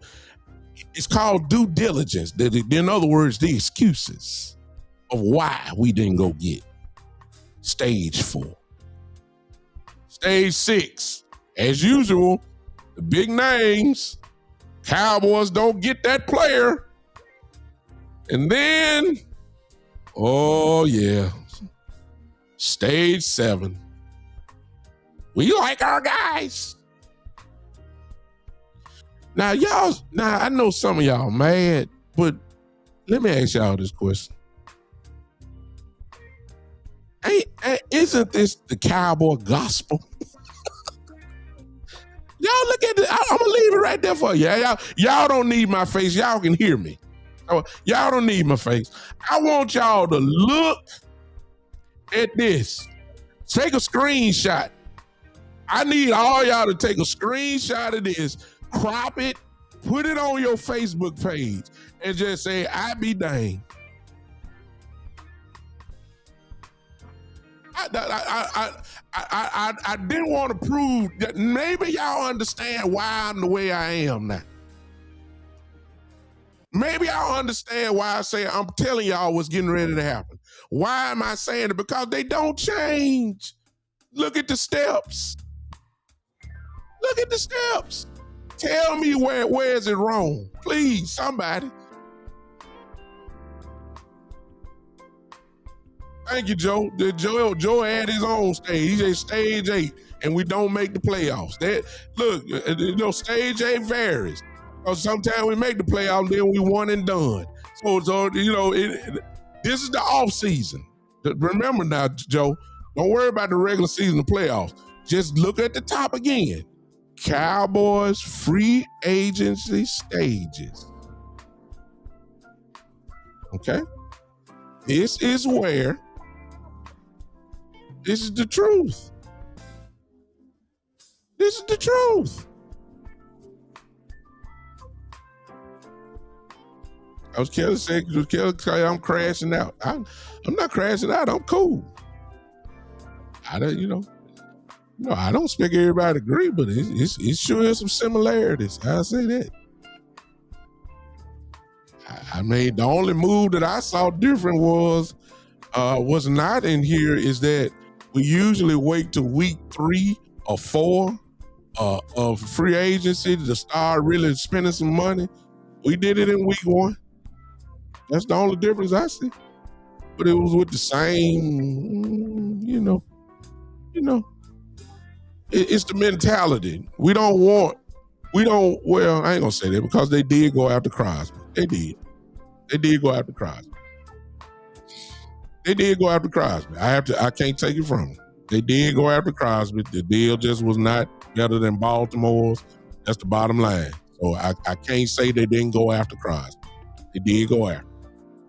It's called due diligence. In other words, the excuses of why we didn't go get. Stage four. Stage six, as usual, the big names. Cowboys don't get that player. And then, oh yeah, stage seven. We like our guys. Now, I know some of y'all mad, but let me ask y'all this question. Isn't this the Cowboy gospel? Y'all look at it. I'm gonna leave it right there for you. Y'all don't need my face. Y'all can hear me. Y'all don't need my face. I want y'all to look at this. Take a screenshot. I need all y'all to take a screenshot of this, crop it, put it on your Facebook page, and just say, I be dang. I didn't want to prove that maybe y'all understand why I'm the way I am now. Maybe y'all understand why I say I'm telling y'all what's getting ready to happen. Why am I saying it? Because they don't change. Look at the steps. Look at the steps. Tell me where is it wrong? Please, somebody. Thank you, Joe. Joe had his own stage. He's at stage 8. and we don't make the playoffs. That look, stage A varies. Because sometimes we make the playoffs, then we one and done. So this is the off season. Remember now, Joe, don't worry about the regular season playoffs. Just look at the top again. Cowboys free agency stages. Okay? This is the truth. This is the truth. I was Kelly saying, I'm crashing out. I'm not crashing out. I'm cool. I don't expect everybody to agree, but it sure has some similarities. I'll say that. I mean, the only move that I saw different was not in here is that we usually wait till week 3 or 4 of free agency to start really spending some money. We did it in week 1. That's the only difference I see. But it was with the same, it's the mentality. Well, I ain't gonna say that because they did go after Crosby. They did go after Crosby. I can't take it from them. They did go after Crosby. The deal just was not better than Baltimore's. That's the bottom line. So I can't say they didn't go after Crosby. They did go after.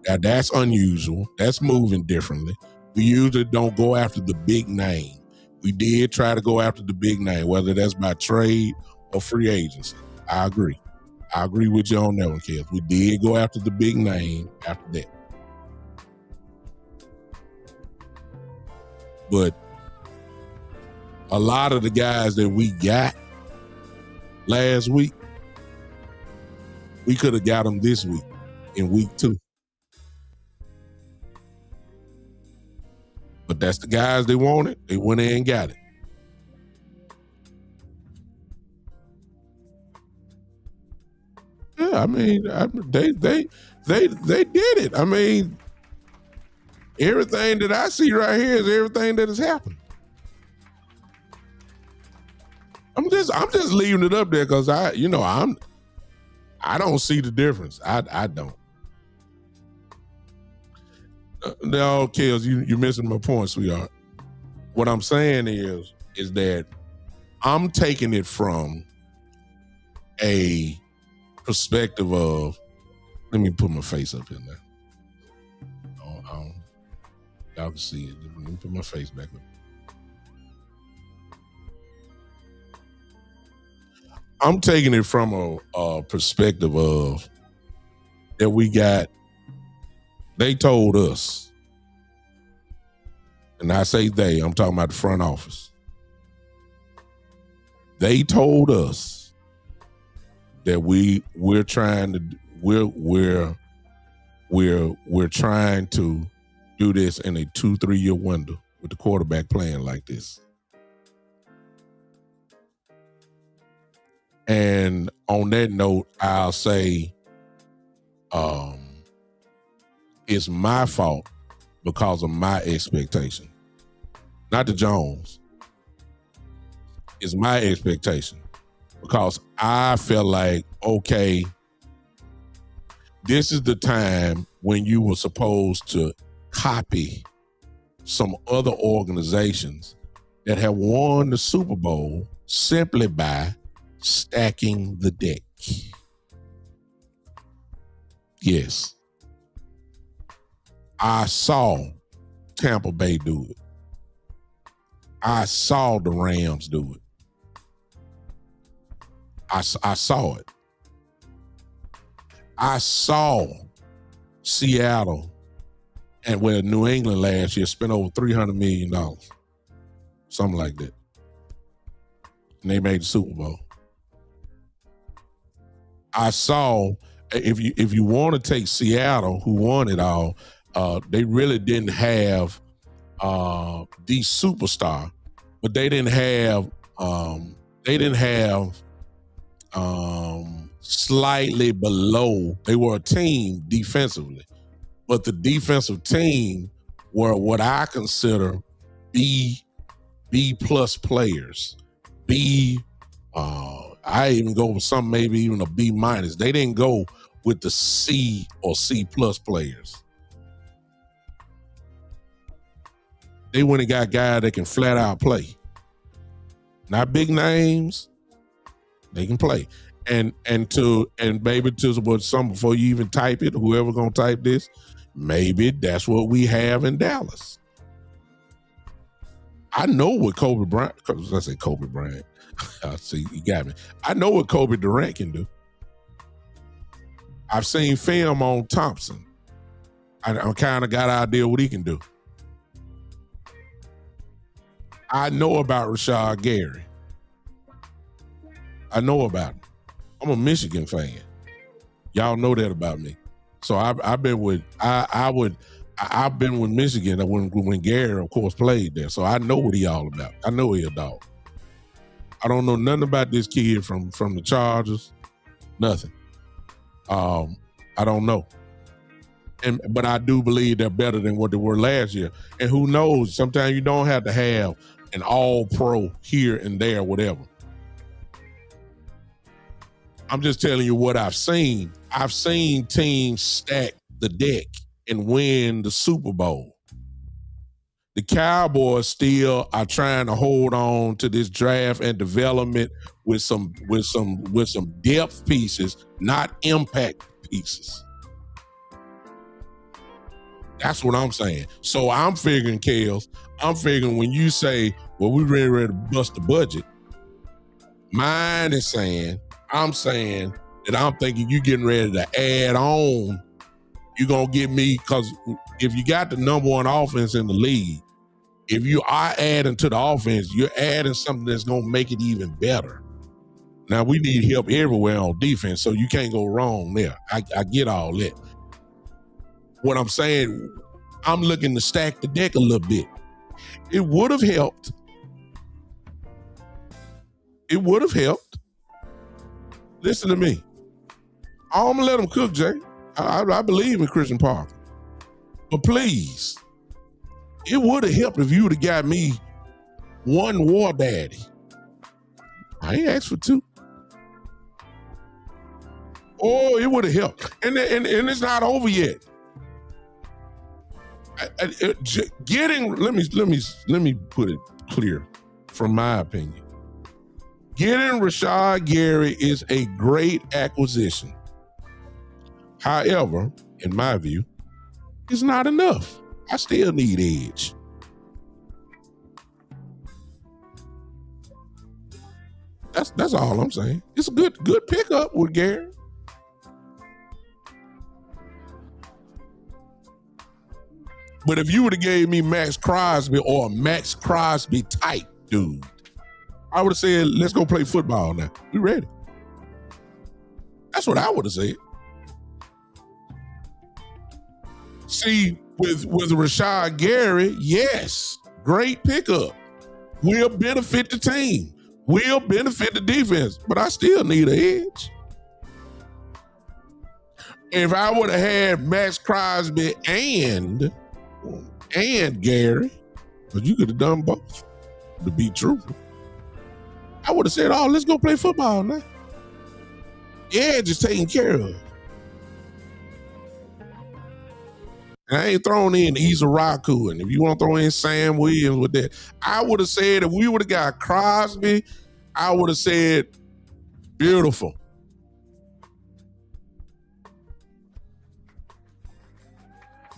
Now that's unusual. That's moving differently. We usually don't go after the big name. We did try to go after the big name, whether that's by trade or free agency. I agree with you on that one, Kev. We did go after the big name after that. But a lot of the guys that we got last week, we could have got them this week in week 2. But that's the guys they wanted. They went in and got it. Yeah, I mean, they did it. I mean, everything that I see right here is everything that has happened. I'm just leaving it up there because I don't see the difference. I don't. No, Kels, you're missing my point, sweetheart. What I'm saying is that I'm taking it from a perspective of, let me put my face up here now. Y'all can see it. Let me put my face back up. I'm taking it from a perspective of that they told us, and I say they, I'm talking about the front office. They told us that we're trying to do this in a 2-3 year window with the quarterback playing like this. And on that note, I'll say it's my fault because of my expectation. Not the Jones. It's my expectation. Because I felt like, okay, this is the time when you were supposed to copy some other organizations that have won the Super Bowl simply by stacking the deck. Yes. I saw Tampa Bay do it. I saw the Rams do it. I saw it. I saw Seattle and New England last year spent over $300 million. Something like that. And they made the Super Bowl. I saw, if you want to take Seattle, who won it all, they really didn't have the superstar, but they didn't have slightly below. They were a team defensively, but the defensive team were what I consider B B plus players, I even go with some, maybe even a B minus. They didn't go with the C or C plus players. They went and got guys that can flat out play. Not big names. They can play. And maybe to what some, before you even type it, whoever gonna type this, maybe that's what we have in Dallas. I know what Kobe Bryant, because I say Kobe Bryant. See, you got me. I know what Kobe Durant can do. I've seen film on Thompson. I kind of got an idea what he can do. I know about Rashad Gary. I know about him. I'm a Michigan fan. Y'all know that about me. So I've been with Michigan when Gary, of course, played there. So I know what he all about. I know he a dog. I don't know nothing about this kid from the Chargers. Nothing. I don't know. But I do believe they're better than what they were last year. And who knows? Sometimes you don't have to have an all-pro here and there, whatever. I'm just telling you what I've seen. I've seen teams stack the deck and win the Super Bowl. The Cowboys still are trying to hold on to this draft and development with some depth pieces, not impact pieces. That's what I'm saying. So I'm figuring, Kales, when you say, well, we're ready to bust the budget, mine is saying, I'm saying that I'm thinking you getting ready to add on. You're going to get me, because if you got the number one offense in the league, if you are adding to the offense, you're adding something that's going to make it even better. Now, we need help everywhere on defense, so you can't go wrong there. I get all that. What I'm saying, I'm looking to stack the deck a little bit. It would have helped. It would have helped. Listen to me. I'm going to let them cook, Jay. I believe in Christian Parker. But please, it would have helped if you would have got me one war daddy. I ain't asked for two. Oh, it would have helped. And it's not over yet. Let me put it clear from my opinion. Getting Rashad Gary is a great acquisition. However, in my view, it's not enough. I still need edge. That's all I'm saying. It's a good pickup with Gary. But if you would have gave me Max Crosby or a Max Crosby type dude, I would have said, let's go play football now. We ready. That's what I would have said. See, with Rashad Gary, yes, great pickup. Will benefit the team. Will benefit the defense. But I still need an edge. If I would have had Max Crosby and Gary, because you could have done both, to be truthful, I would have said, oh, let's go play football now. Edge is taken care of. And I ain't throwing in Izaraku, and if you want to throw in Sam Williams with that, I would have said, if we would have got Crosby, I would have said, beautiful.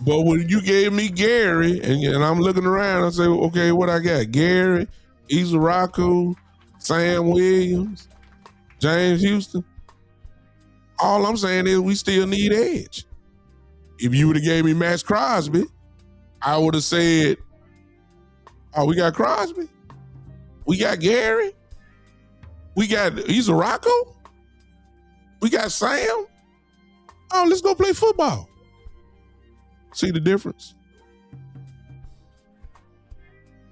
But when you gave me Gary, and I'm looking around, I say, okay, what I got? Gary, Izaraku, Sam Williams, James Houston. All I'm saying is we still need edge. If you would have gave me Max Crosby, I would have said, oh, we got Crosby? We got Gary? We got Izaraku? We got Sam? Oh, let's go play football. See the difference?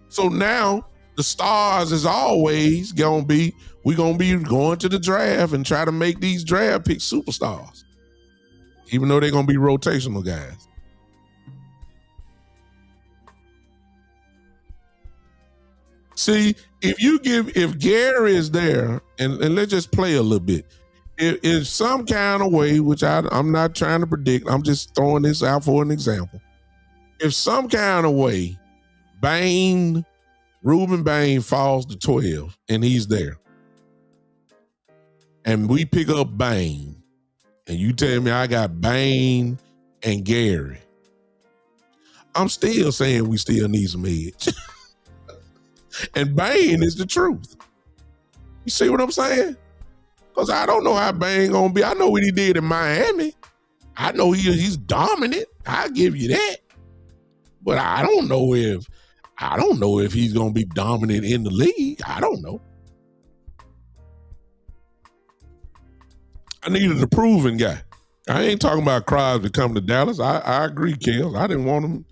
So now the stars is always gonna be, we're gonna be going to the draft and try to make these draft picks superstars. Even though they're gonna be rotational guys. See, if Gary is there, and let's just play a little bit. If some kind of way, which I'm not trying to predict, I'm just throwing this out for an example. If some kind of way, Reuben Bain falls to 12 and he's there, and we pick up Bain, and you tell me I got Bain and Gary, I'm still saying we still need some edge. And Bain is the truth. You see what I'm saying? Because I don't know how Bain gonna be. I know what he did in Miami. I know he's dominant. I'll give you that. But I don't know if he's gonna be dominant in the league. I don't know. I needed a proven guy. I ain't talking about Crosby coming to Dallas. I agree, Kels. I didn't want him.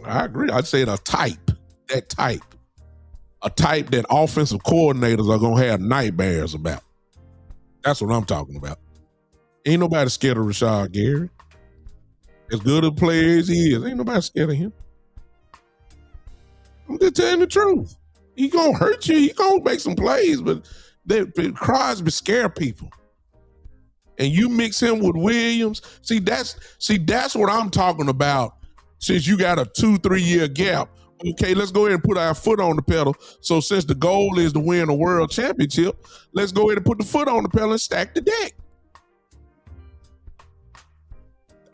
I agree. I'd say a type. A type that offensive coordinators are going to have nightmares about. That's what I'm talking about. Ain't nobody scared of Rashad Gary. As good a player as he is, ain't nobody scared of him. I'm just telling the truth. He going to hurt you. He going to make some plays, but Crosby scare people. And you mix him with Williams. See, that's what I'm talking about. Since you got a 2-3 year gap, okay, let's go ahead and put our foot on the pedal. So since the goal is to win a world championship, let's go ahead and put the foot on the pedal and stack the deck.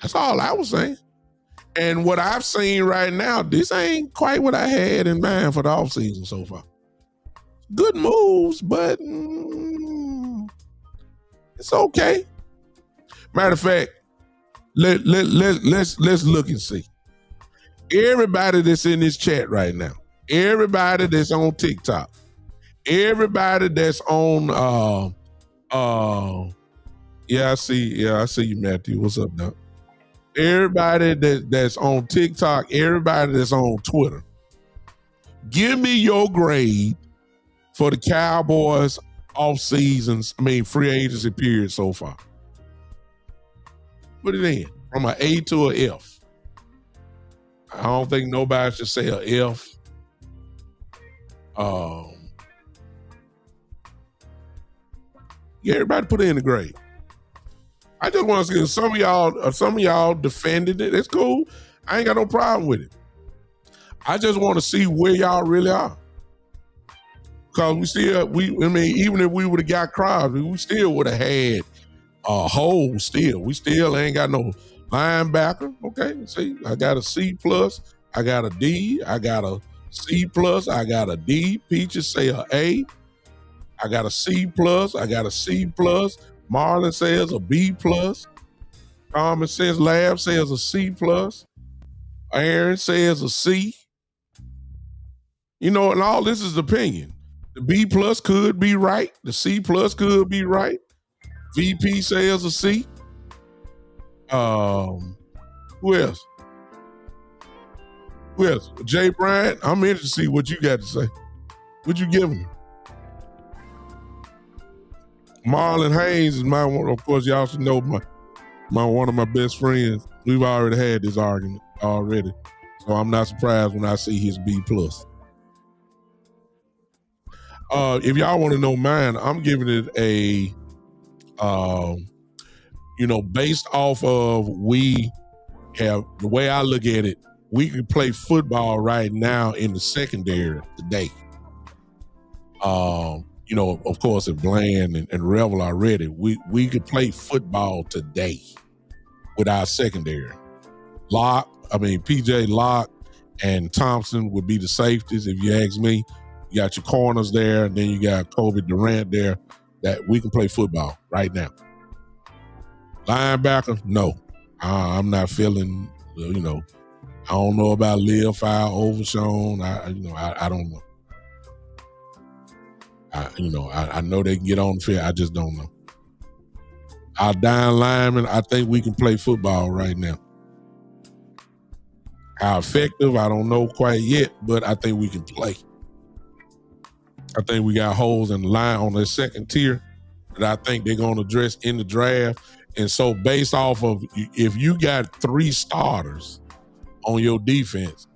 That's all I was saying. And what I've seen right now, this ain't quite what I had in mind for the offseason so far. Good moves, but it's okay. Matter of fact, let's look and see. Everybody that's in this chat right now, everybody that's on TikTok, everybody that's on I see you, Matthew. What's up, Doc? Everybody that's on TikTok, everybody that's on Twitter, give me your grade for the Cowboys free agency period so far. Put it in from an A to an F. I don't think nobody should say an F. Yeah, everybody put in the grade. I just want to see some of y'all defended it. It's cool. I ain't got no problem with it. I just want to see where y'all really are. Because even if we would have got Crosby, we still would have had a hole still. We still ain't got no linebacker. Okay, see, I got a C+, I got a D, I got a C+, I got a D. Peaches say a A. I got a C+, I got a C+. Marlon says a B+. Common Sense Lab says a C+. Aaron says a C. And all this is opinion. The B+ could be right. The C+ could be right. VP says a C. Who else? Jay Bryant. I'm interested to see what you got to say. What you give him? Marlon Haynes is my one. Of course, y'all should know my one of my best friends. We've already had this argument already, so I'm not surprised when I see his B+. If y'all want to know mine, I'm giving it a, based off of the way I look at it, we can play football right now in the secondary today. Of course, if Bland and Revel are ready, we could play football today with our secondary. PJ Locke and Thompson would be the safeties, if you ask me. You got your corners there, and then you got Kobe Durant there, that we can play football right now. Linebacker, no. I'm not feeling, I don't know about Leofile, Overshown. I don't know. I know they can get on the field. I just don't know. Our down linemen, I think we can play football right now. How effective, I don't know quite yet, but I think we can play. I think we got holes in the line on the second tier that I think they're going to address in the draft. And so based off of, if you got 3 starters on your defense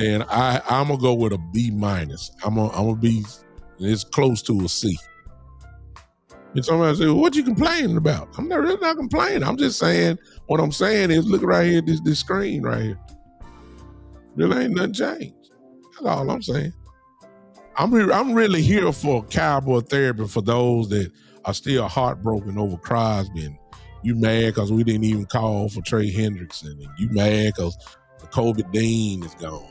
then I'm gonna go with a B minus. I'm gonna be it's close to a C. And somebody say, well, "What you complaining about?" I'm not really not complaining. I'm just saying what I'm saying is look right here, this screen right here. There ain't nothing changed. That's all I'm saying. I'm really here for cowboy therapy for those that are still heartbroken over Crosby. And you mad because we didn't even call for Trey Hendrickson, and you mad because Kobe Dean is gone,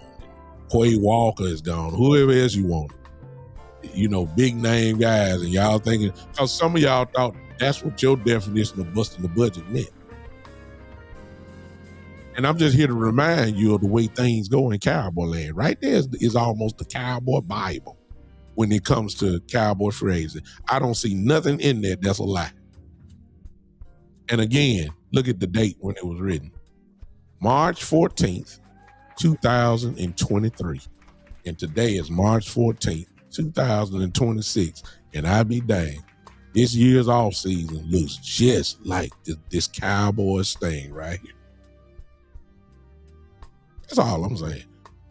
Quay Walker is gone, whoever else you want. You know, big name guys, and y'all thinking, because some of y'all thought that's what your definition of busting the budget meant. And I'm just here to remind you of the way things go in Cowboy land. Right there is almost the Cowboy Bible when it comes to Cowboy phrases. I don't see nothing in there that's a lie. And again, look at the date when it was written. March 14th, 2023. And today is March 14th, 2026. And I be dang, this year's off season looks just like this Cowboys thing right here. That's all I'm saying.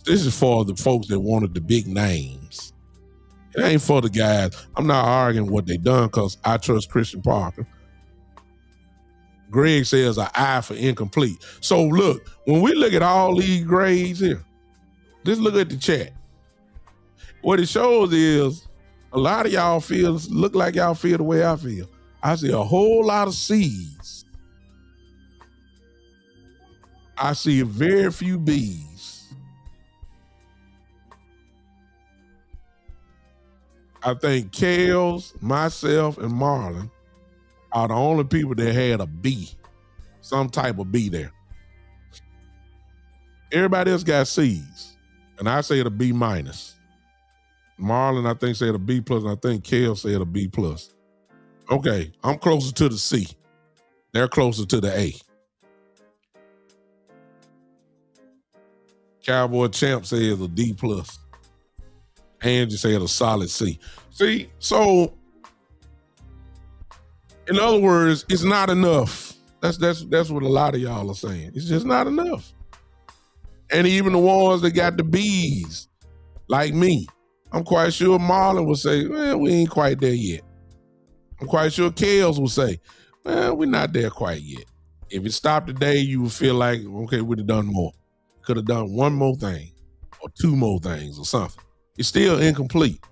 This is for the folks that wanted the big names. It ain't for the guys. I'm not arguing what they done because I trust Christian Parker. Greg says an eye for incomplete. So look, when we look at all these grades here, just look at the chat. What it shows is a lot of y'all look like y'all feel the way I feel. I see a whole lot of C's. I see very few B's. I think Kels, myself, and Marlon are the only people that had a B, some type of B there. Everybody else got C's, and I said a B minus. Marlon, I think, said a B plus, and I think Kels said a B plus. Okay, I'm closer to the C. They're closer to the A. Cowboy Champ says a D plus. Angie said a solid C. See, so in other words, it's not enough. That's what a lot of y'all are saying. It's just not enough. And even the ones that got the B's, like me, I'm quite sure Marlon would say, well, we ain't quite there yet. I'm quite sure Kels will say, well, we're not there quite yet. If it stopped today, you would feel like, okay, we'd have done more. Could have done one more thing or two more things or something. It's still incomplete.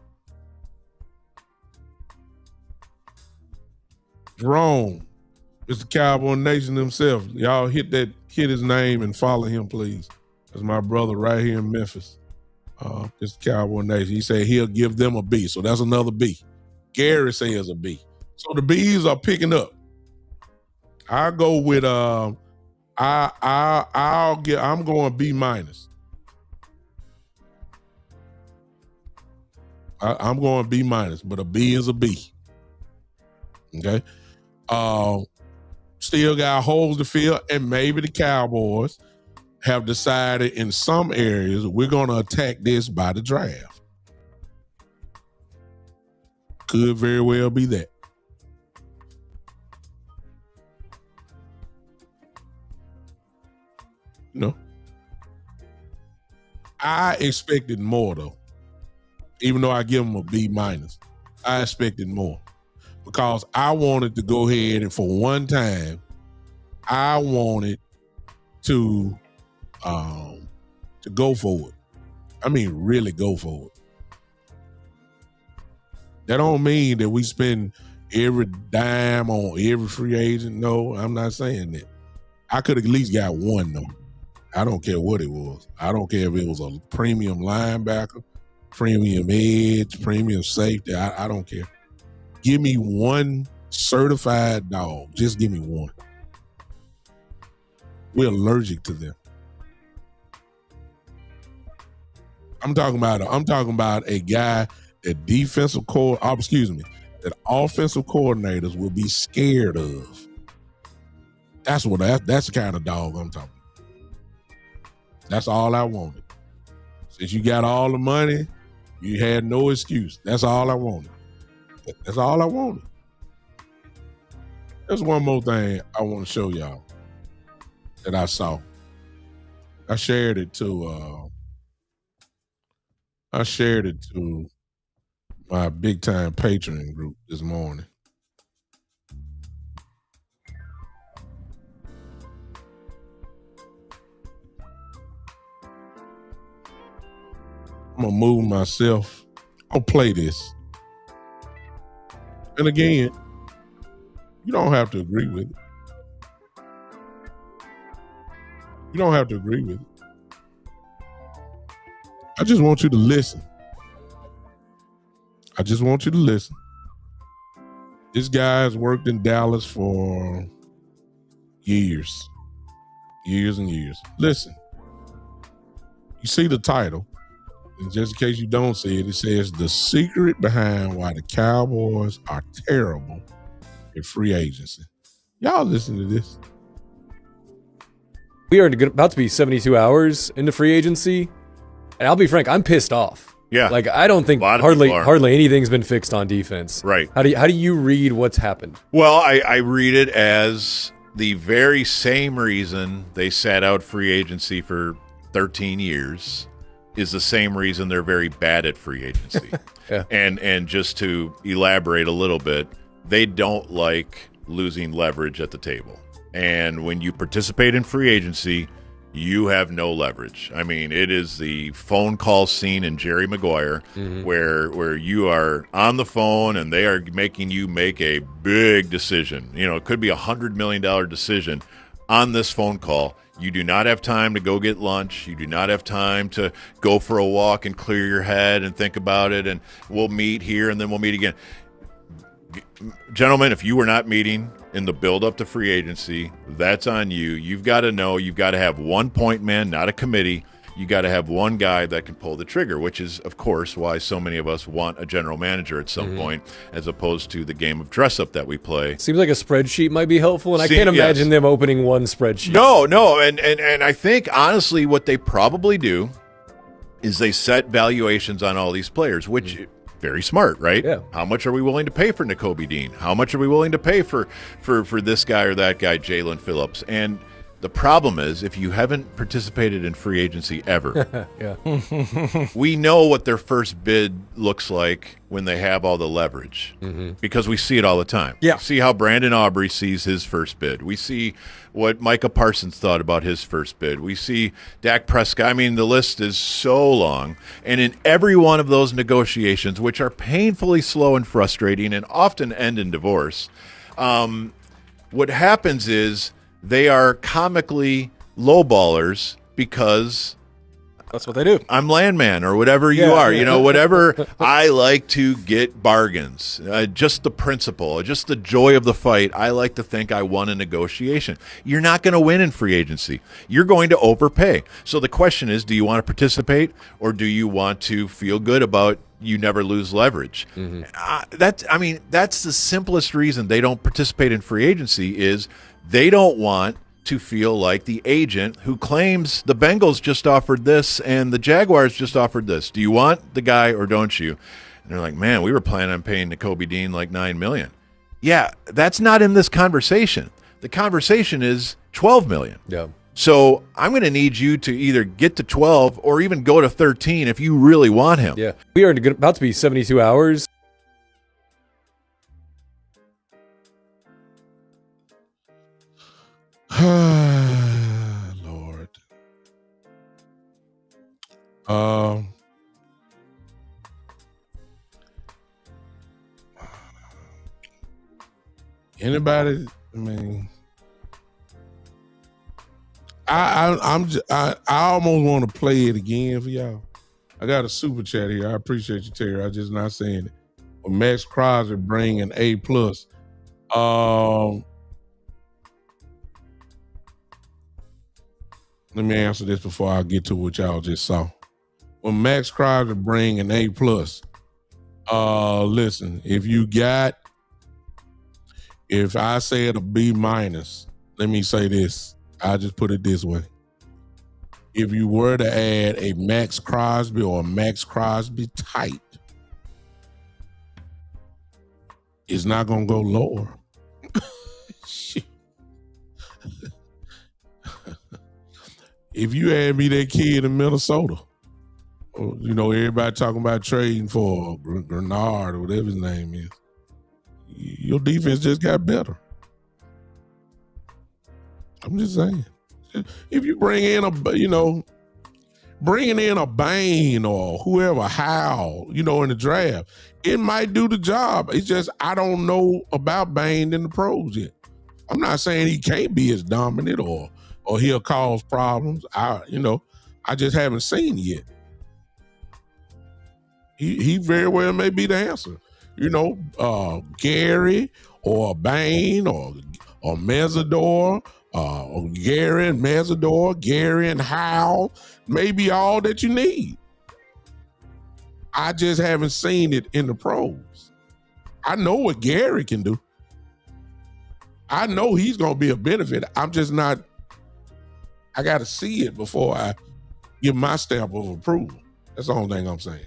Jerome, it's the Cowboy Nation himself. Y'all hit his name and follow him, please. That's my brother right here in Memphis. It's the Cowboy Nation. He said he'll give them a B, so that's another B. Gary says a B. So the B's are picking up. I'll go with I'm going B minus. I'm going B minus, but a B is a B. Okay. Still got holes to fill, and maybe the Cowboys have decided in some areas we're going to attack this by the draft. Could very well be that. No. I expected more though. Even though I give them a B minus, I expected more because I wanted to go ahead and for one time, I wanted to go for it. I mean, really go for it. That don't mean that we spend every dime on every free agent. No, I'm not saying that. I could have at least got one though. I don't care what it was. I don't care if it was a premium linebacker, premium edge, premium safety. I don't care. Give me one certified dog. Just give me one. We're allergic to them. I'm talking about a guy that that offensive coordinators will be scared of. That's the kind of dog I'm talking about. That's all I wanted. Since you got all the money, you had no excuse. That's all I wanted. That's all I wanted. There's one more thing I want to show y'all that I saw. I shared it to I shared it to my big time Patreon group this morning. I'm gonna move myself. I'll play this. And again, you don't have to agree with it. You don't have to agree with it. I just want you to listen. I just want you to listen. This guy's worked in Dallas for years and years. Listen, you see the title, and just in case you don't see it, it says The Secret Behind Why the Cowboys Are Terrible in Free Agency. Y'all listen to this. We are about to be 72 hours into free agency, and I'll be frank, I'm pissed off. Yeah. Like, I don't think hardly anything's been fixed on defense. Right. How do you read what's happened? Well, I read it as the very same reason they sat out free agency for 13 years is the same reason they're very bad at free agency. Yeah. And just to elaborate a little bit, they don't like losing leverage at the table. And when you participate in free agency, you have no leverage. I mean, it is the phone call scene in Jerry Maguire where you are on the phone and they are making you make a big decision. You know, it could be $100 million decision on this phone call. You do not have time to go get lunch. You do not have time to go for a walk and clear your head and think about it. And we'll meet here and then we'll meet again. Gentlemen, if you were not meeting in the build-up to free agency, that's on you. You've got to know you've got to have one point man, not a committee. You got to have one guy that can pull the trigger, which is, of course, why so many of us want a general manager at some point, as opposed to the game of dress-up that we play. Seems like a spreadsheet might be helpful, and I can't imagine them opening one spreadsheet. No, and I think, honestly, what they probably do is they set valuations on all these players, which very smart, right? Yeah. How much are we willing to pay for Nakobe Dean? How much are we willing to pay for this guy or that guy, Jalen Phillips? And the problem is, if you haven't participated in free agency ever, we know what their first bid looks like when they have all the leverage, because we see it all the time. Yeah. We see how Brandon Aubrey sees his first bid. We see what Micah Parsons thought about his first bid. We see Dak Prescott. I mean, the list is so long. And in every one of those negotiations, which are painfully slow and frustrating and often end in divorce, what happens is they are comically lowballers because that's what they do. I'm landman or whatever you are, you know, whatever. I like to get bargains, just the principle, just the joy of the fight. I like to think I won a negotiation. You're not going to win in free agency. You're going to overpay. So the question is, do you want to participate or do you want to feel good about you never lose leverage? That's the simplest reason they don't participate in free agency is they don't want to feel like the agent who claims the Bengals just offered this and the Jaguars just offered this. Do you want the guy or don't you? And they're like, man, we were planning on paying Nakobe Dean like $9 million. Yeah, that's not in this conversation. The conversation is $12 million. Yeah. So I'm going to need you to either get to 12 or even go to 13 if you really want him. Yeah. We are about to be 72 hours. Lord. Anybody? I mean, I almost want to play it again for y'all. I got a super chat here. I appreciate you, Terry. I'm just not saying it. When Max Crosby bring an A+. Let me answer this before I get to what y'all just saw. When Max Crosby bring an A+, listen, if I said a B-, let me say this. I'll just put it this way. If you were to add a Max Crosby or a Max Crosby type, it's not going to go lower. If you add me that kid in Minnesota, You know, everybody talking about trading for Grenard or whatever his name is. Your defense just got better. I'm just saying. If you bringing in a Bain or whoever, Howe, in the draft, it might do the job. It's just I don't know about Bain in the pros yet. I'm not saying he can't be as dominant or he'll cause problems. I just haven't seen it yet. He very well may be the answer. Gary or Bain or Mesidor, or Gary and Mesidor, Gary and Howe, may be all that you need. I just haven't seen it in the pros. I know what Gary can do. I know he's going to be a benefit. I'm just not, I got to see it before I give my stamp of approval. That's the only thing I'm saying.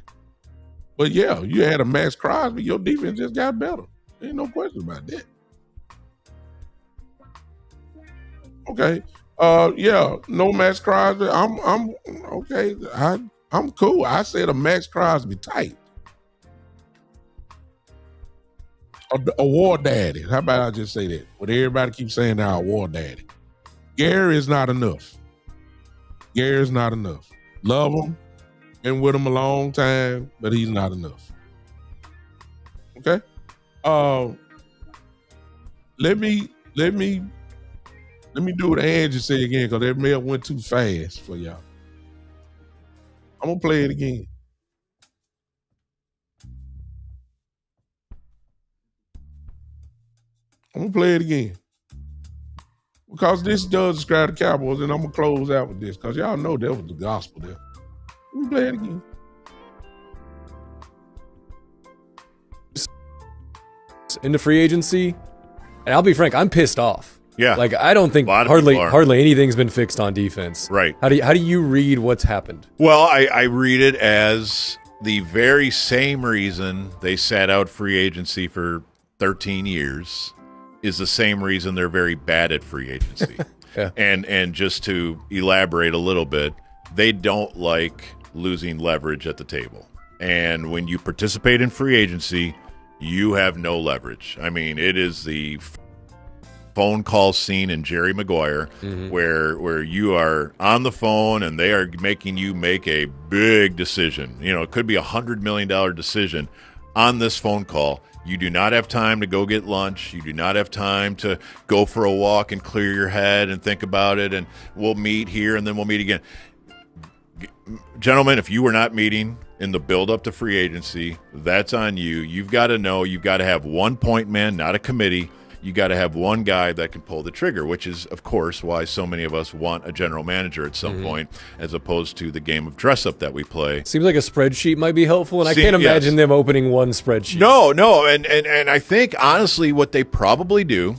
But yeah, you had a Max Crosby, your defense just got better. Ain't no question about that. Okay. Yeah, no Max Crosby. I'm okay. I'm cool. I said a Max Crosby type. A war daddy. How about I just say that? What everybody keeps saying now, a war daddy. Gary is not enough. Gary is not enough. Love him. Been with him a long time, but he's not enough. Okay. Let me do what Angie said again, because that mail went too fast for y'all. I'm gonna play it again. I'm gonna play it again. Because this does describe the Cowboys, and I'm gonna close out with this, because y'all know that was the gospel there. Let me play it again. Into free agency, and I'll be frank, I'm pissed off. Yeah. Like, I don't think hardly anything's been fixed on defense. Right. How do you read what's happened? Well, I read it as the very same reason they sat out free agency for 13 years is the same reason they're very bad at free agency. Yeah. And just to elaborate a little bit, they don't like losing leverage at the table. And when you participate in free agency, you have no leverage. I mean, it is the phone call scene in Jerry Maguire, where you are on the phone and they are making you make a big decision. It could be $100 million decision on this phone call. You do not have time to go get lunch. You do not have time to go for a walk and clear your head and think about it. And we'll meet here and then we'll meet again. Gentlemen, if you were not meeting in the build-up to free agency, that's on you. You've got to know you've got to have one point man, not a committee. You got to have one guy that can pull the trigger, which is, of course, why so many of us want a general manager at some point, as opposed to the game of dress-up that we play. Seems like a spreadsheet might be helpful, and I can't imagine them opening one spreadsheet. No, and I think, honestly, what they probably do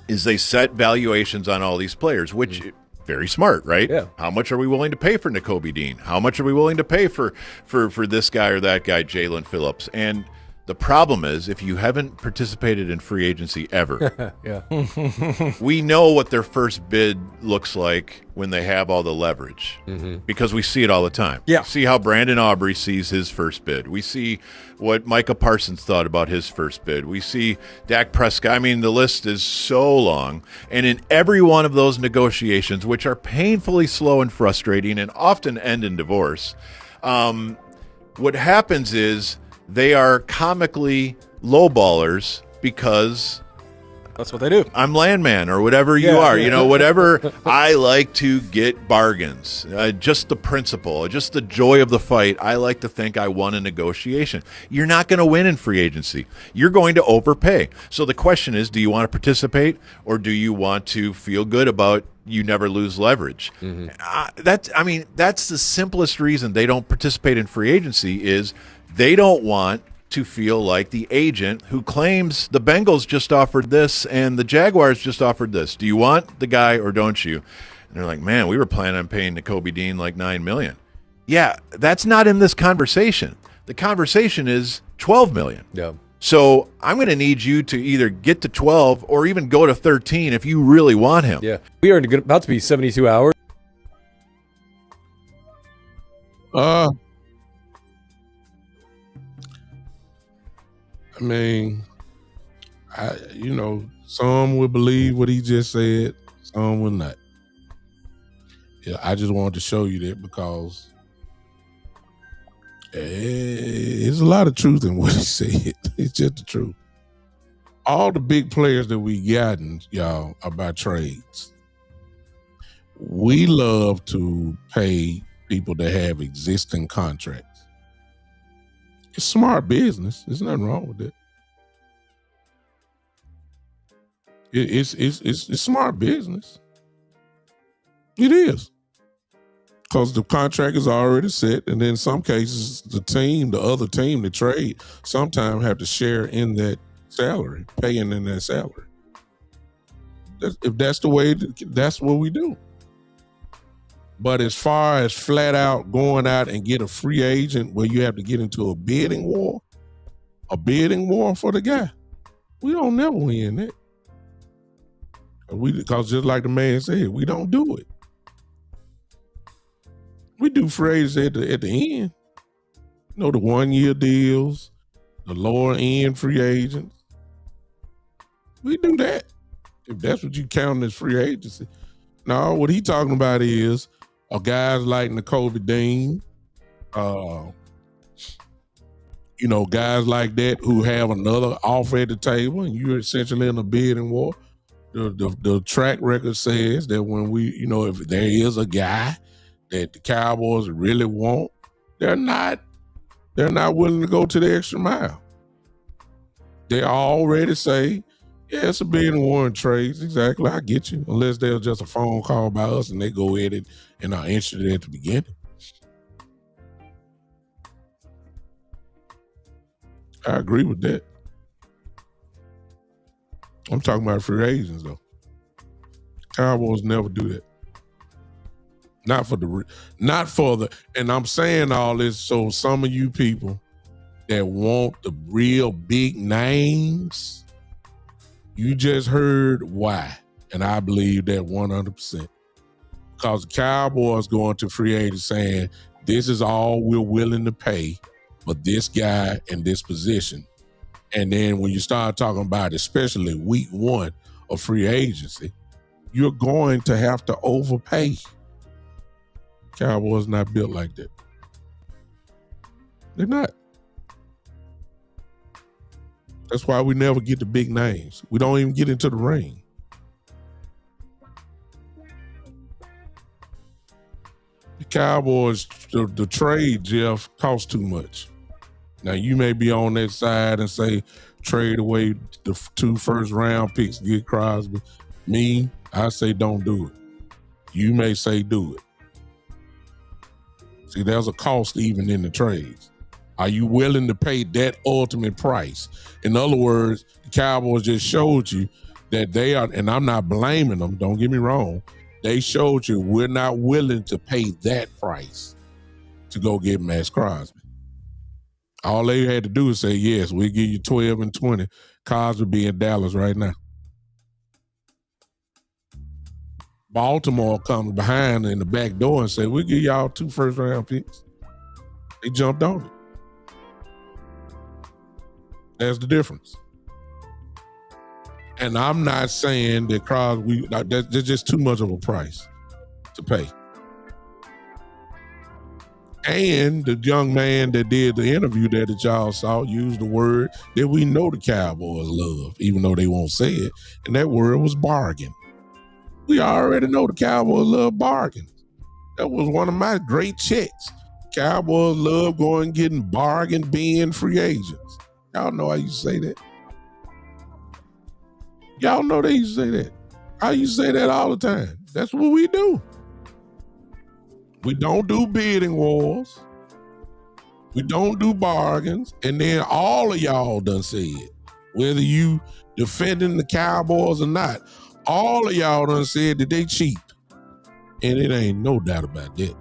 is they set valuations on all these players, which very smart, right? Yeah. How much are we willing to pay for Nakobe Dean? How much are we willing to pay for this guy or that guy, Jalen Phillips? And the problem is, if you haven't participated in free agency ever, we know what their first bid looks like when they have all the leverage, because we see it all the time. Yeah. We see how Brandon Aubrey sees his first bid. We see what Micah Parsons thought about his first bid. We see Dak Prescott. I mean, the list is so long. And in every one of those negotiations, which are painfully slow and frustrating and often end in divorce, what happens is they are comically lowballers because that's what they do. I'm landman or whatever you are. Whatever. I like to get bargains. Just the principle, just the joy of the fight. I like to think I won a negotiation. You're not going to win in free agency. You're going to overpay. So the question is, do you want to participate or do you want to feel good about you never lose leverage? That's the simplest reason they don't participate in free agency is they don't want to feel like the agent who claims the Bengals just offered this and the Jaguars just offered this. Do you want the guy or don't you? And they're like, man, we were planning on paying Nakobe Dean like $9 million. Yeah, that's not in this conversation. The conversation is $12 million. Yeah. So I'm going to need you to either get to 12 or even go to 13 if you really want him. Yeah. We are about to be 72 hours. I mean, some will believe what he just said, some will not. Yeah, I just wanted to show you that because there's a lot of truth in what he said. It's just the truth. All the big players that we gotten, y'all, are by trades. We love to pay people that have existing contracts. It's smart business. There's nothing wrong with it. It's smart business. It is. Because the contract is already set, and in some cases, the other team, the trade, sometimes have to share in that salary, paying in that salary. If that's the way, that's what we do. But as far as flat out going out and get a free agent where you have to get into a bidding war for the guy, we don't never win that. Because just like the man said, we don't do it. We do free agents at the end. The 1-year deals, the lower end free agents. We do that. If that's what you count as free agency. No, what he talking about is guys like Nakobe Dean, guys like that who have another offer at the table, and you're essentially in a bidding war. The track record says that when if there is a guy that the Cowboys really want, they're not willing to go to the extra mile. They already say, yeah, it's a bidding war in trades. Exactly, I get you. Unless there's just a phone call by us and they go at it and are interested at the beginning. I agree with that. I'm talking about free agents though. Cowboys never do that. Not for the, and I'm saying all this so some of you people that want the real big names, you just heard why. And I believe that 100%. Because the Cowboys going to free agents saying, this is all we're willing to pay for this guy in this position. And then when you start talking about, especially week 1 of free agency, you're going to have to overpay. Cowboys not built like that. They're not. That's why we never get the big names. We don't even get into the ring. The Cowboys, the trade, Jeff, costs too much. Now, you may be on that side and say, trade away the 2 first-round picks to get Crosby. Me, I say don't do it. You may say do it. See, there's a cost even in the trades. Are you willing to pay that ultimate price? In other words, the Cowboys just showed you that they are, and I'm not blaming them, don't get me wrong. They showed you we're not willing to pay that price to go get Max Crosby. All they had to do is say, yes, we'll give you 12 and 20. Crosby be in Dallas right now. Baltimore comes behind in the back door and say, we'll give y'all 2 first-round picks. They jumped on it. That's the difference. And I'm not saying that Crosby, that's just too much of a price to pay. And the young man that did the interview that y'all saw used the word that we know the Cowboys love, even though they won't say it, and that word was bargain. We already know the Cowboys love bargains. That was one of my great checks. Cowboys love going and getting bargain bin free agents. Y'all know I used to say that. Y'all know they used to say that. I used to say that all the time. That's what we do. We don't do bidding wars. We don't do bargains. And then all of y'all done said, whether you defending the Cowboys or not, all of y'all done said that they cheap. And it ain't no doubt about that.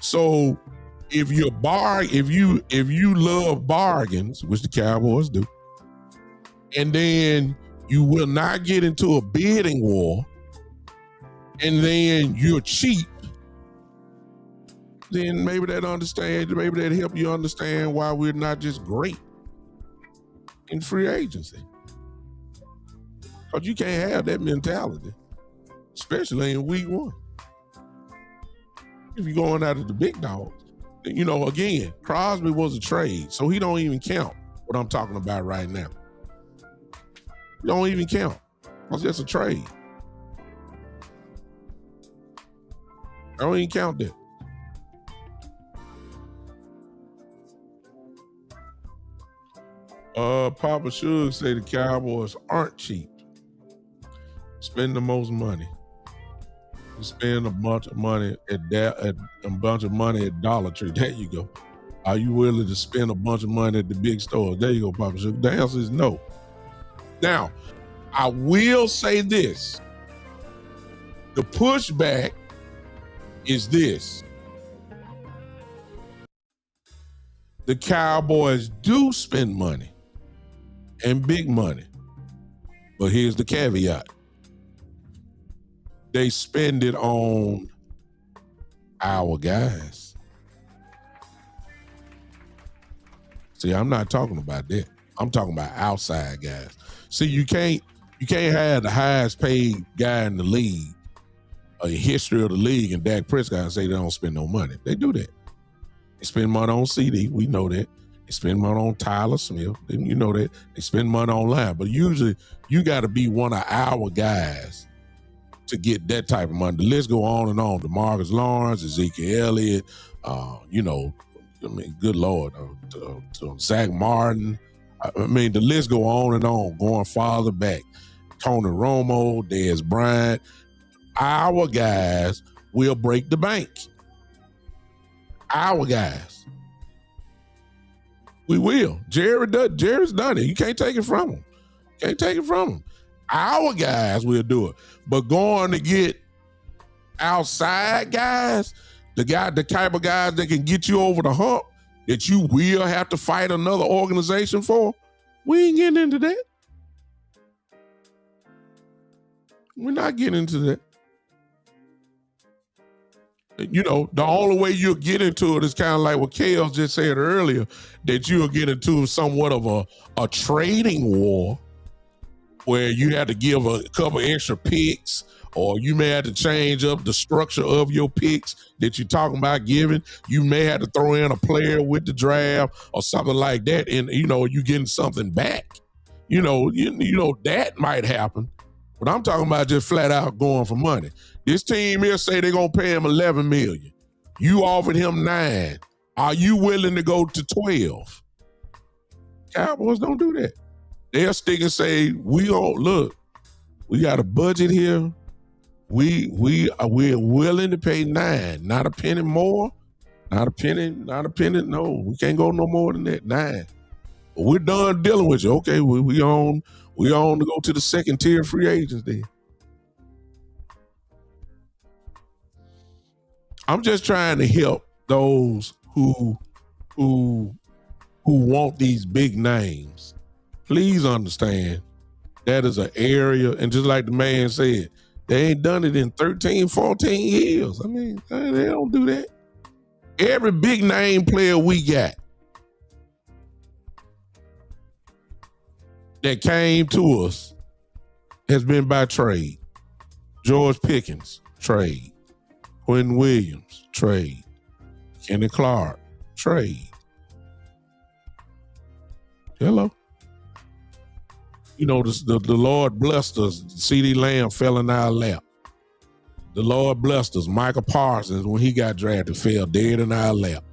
So if you love bargains, which the Cowboys do, and then you will not get into a bidding war, and then you're cheap, then maybe that help you understand why we're not just great in free agency. Because you can't have that mentality, especially in week one. If you're going out of the big dogs, you know, again, Crosby was a trade, so he don't even count what I'm talking about right now. He don't even count. It's just a trade. I don't even count that. Papa Suge say the Cowboys aren't cheap. Spend the most money. You spend a bunch of money at Dollar Tree. There you go. Are you willing to spend a bunch of money at the big stores? There you go, Papa Suge. The answer is no. Now, I will say this. The pushback is this. The Cowboys do spend money and big money. But here's the caveat. They spend it on our guys. See, I'm not talking about that. I'm talking about outside guys. See, you can't have the highest paid guy in the league, a history of the league, and Dak Prescott and say they don't spend no money. They do that. They spend money on CD. We know that. They spend money on Tyler Smith. You know that. They spend money online. But usually you got to be one of our guys to get that type of money. The list go on and on. DeMarcus Lawrence, Ezekiel Elliott, good Lord, Zach Martin. I mean, the list go on and on, going farther back. Tony Romo, Dez Bryant. Our guys will break the bank. Our guys. We will. Jared's done it. You can't take it from him. Can't take it from him. Our guys will do it. But going to get outside guys, the type of guys that can get you over the hump, that you will have to fight another organization for, we ain't getting into that. We're not getting into that. You know, the only way you'll get into it is kind of like what Kale just said earlier, that you'll get into somewhat of a trading war where you have to give a couple extra picks, or you may have to change up the structure of your picks that you're talking about giving. You may have to throw in a player with the draft or something like that, and you know, you getting something back. You know, that might happen. But I'm talking about just flat out going for money. This team here say they're gonna pay him $11 million. You offered him $9 million. Are you willing to go to 12? Cowboys don't do that. They'll stick and say, we got a budget here. We're willing to pay $9 million, not a penny more, not a penny. No, we can't go no more than that. $9 million. But we're done dealing with you. Okay, we on to go to the second tier free agents then. I'm just trying to help those who want these big names. Please understand that is an area, and just like the man said, they ain't done it in 13, 14 years. I mean, they don't do that. Every big name player we got that came to us has been by trade. George Pickens, trade. Quentin Williams, trade. Kenny Clark, trade. Hello. You know, the Lord blessed us. C.D. Lamb fell in our lap. The Lord blessed us. Michael Parsons, when he got drafted, fell dead in our lap.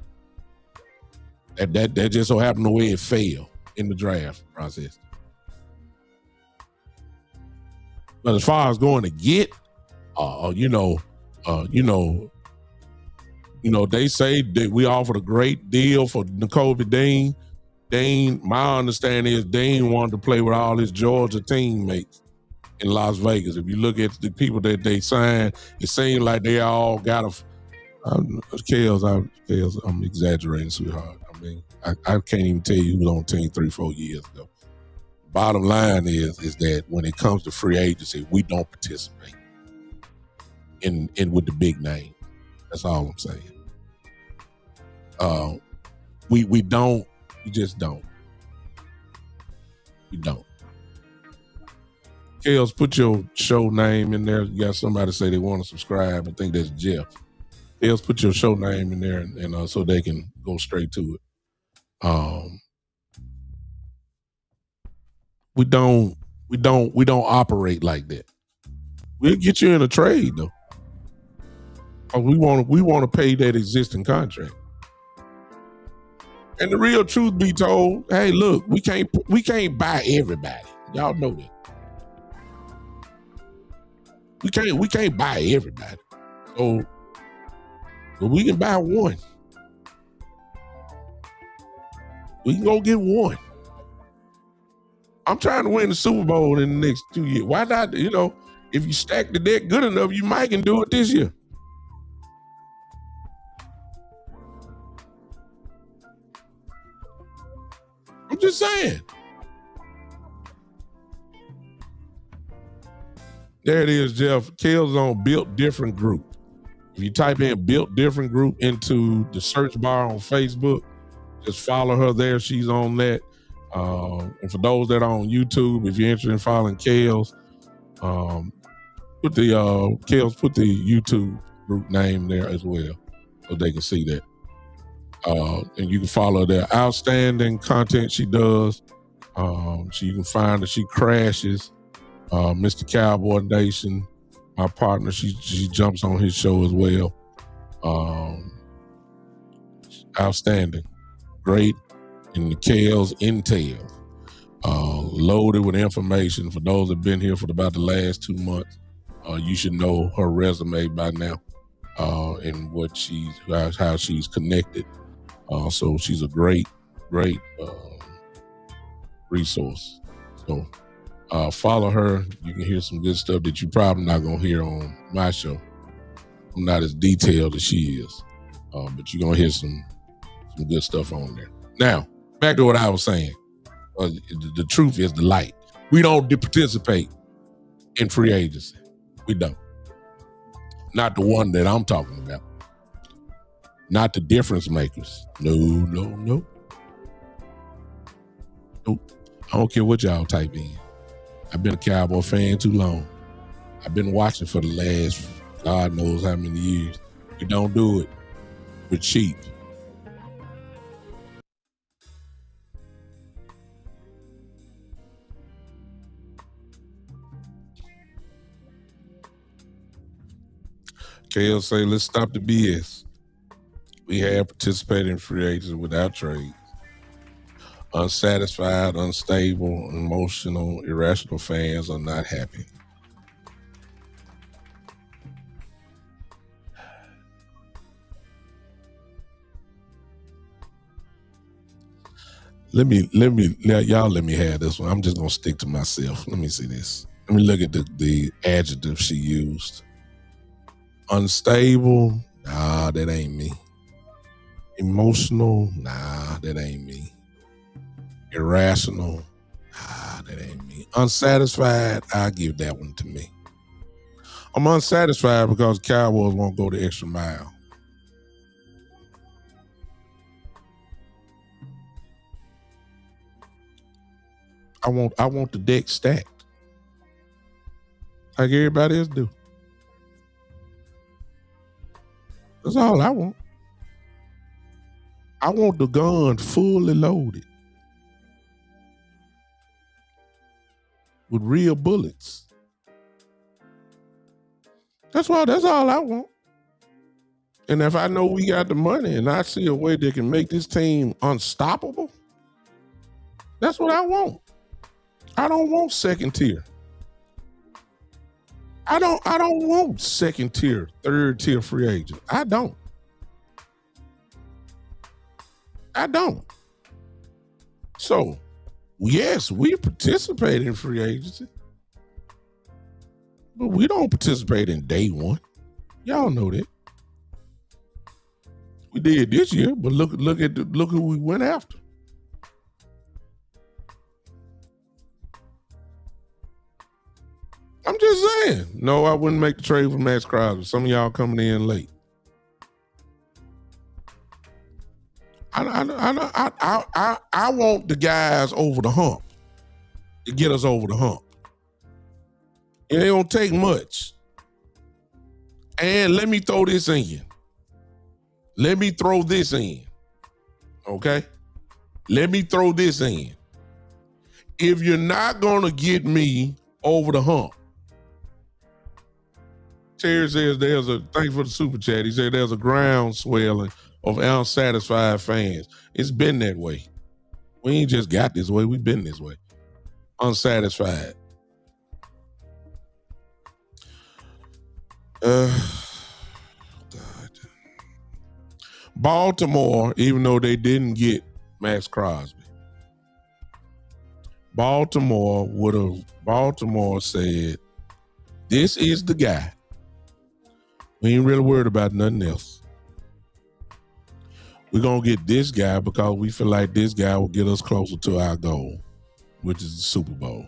That just so happened the way it fell in the draft process. But as far as going to get, they say that we offered a great deal for Nakobe Dean. My understanding is Dean wanted to play with all his Georgia teammates in Las Vegas. If you look at the people that they signed, it seems like they all got I'm exaggerating, sweetheart. I mean, I can't even tell you who was on the team 3-4 years ago. Bottom line is that when it comes to free agency, we don't participate in with the big name. That's all I'm saying. We don't. We just don't. We don't. Kels, put your show name in there. You got somebody say they want to subscribe. I think that's Jeff. Kels, put your show name in there, and so they can go straight to it. We don't operate like that. We'll get you in a trade though. We want to pay that existing contract. And the real truth be told, hey, look, we can't buy everybody. Y'all know that. We can't buy everybody. So, but we can buy one. We can go get one. I'm trying to win the Super Bowl in the next 2 years. Why not? If you stack the deck good enough, you might can do it this year. I'm just saying. There it is, Jeff. Kels on Built Different Group. If you type in Built Different Group into the search bar on Facebook, just follow her there. She's on that. And for those that are on YouTube, if you're interested in following Kels, put the YouTube group name there as well, so they can see that. And you can follow their outstanding content she does. So you can find that she crashes Mr. Cowboy Nation, my partner. She jumps on his show as well. Outstanding, great. And the Kels Intel, loaded with information. For those that have been here for about the last 2 months, you should know her resume by now, and how she's connected. So she's a great resource. So follow her. You can hear some good stuff that you probably not gonna hear on my show. I'm not as detailed as she is, but you're gonna hear some good stuff on there. Now, back to what I was saying. The truth is the light. We don't participate in free agency. We don't. Not the one that I'm talking about. Not the difference makers. No. Nope. I don't care what y'all type in. I've been a Cowboy fan too long. I've been watching for the last God knows how many years. We don't do it. We're cheap. KL say, let's stop the BS. We have participated in free agency without trades. Unsatisfied, unstable, emotional, irrational fans are not happy. Let me have this one. I'm just gonna stick to myself. Let me see this. Let me look at the adjective she used. Unstable, nah, that ain't me. Emotional, nah, that ain't me. Irrational, nah, that ain't me. Unsatisfied, I give that one to me. I'm unsatisfied because Cowboys won't go the extra mile. I want the deck stacked, like everybody else do. That's all I want. I want the gun fully loaded with real bullets. That's all I want. And if I know we got the money and I see a way that can make this team unstoppable, that's what I want. I don't want second tier. I don't want second tier, third tier free agent. I don't. So, yes, we participate in free agency, but we don't participate in day one. Y'all know that. We did this year, but look who we went after. I'm just saying. No, I wouldn't make the trade for Max Crosby. Some of y'all coming in late. I want the guys over the hump to get us over the hump. It don't take much. And let me throw this in. Let me throw this in. Okay? Let me throw this in. If you're not gonna get me over the hump, Terry says thanks for the super chat. He said there's a groundswelling of unsatisfied fans. It's been that way. We ain't just got this way, we've been this way. Unsatisfied. God. Baltimore, even though they didn't get Max Crosby, Baltimore said, this is the guy. We ain't really worried about nothing else. We're going to get this guy because we feel like this guy will get us closer to our goal, which is the Super Bowl.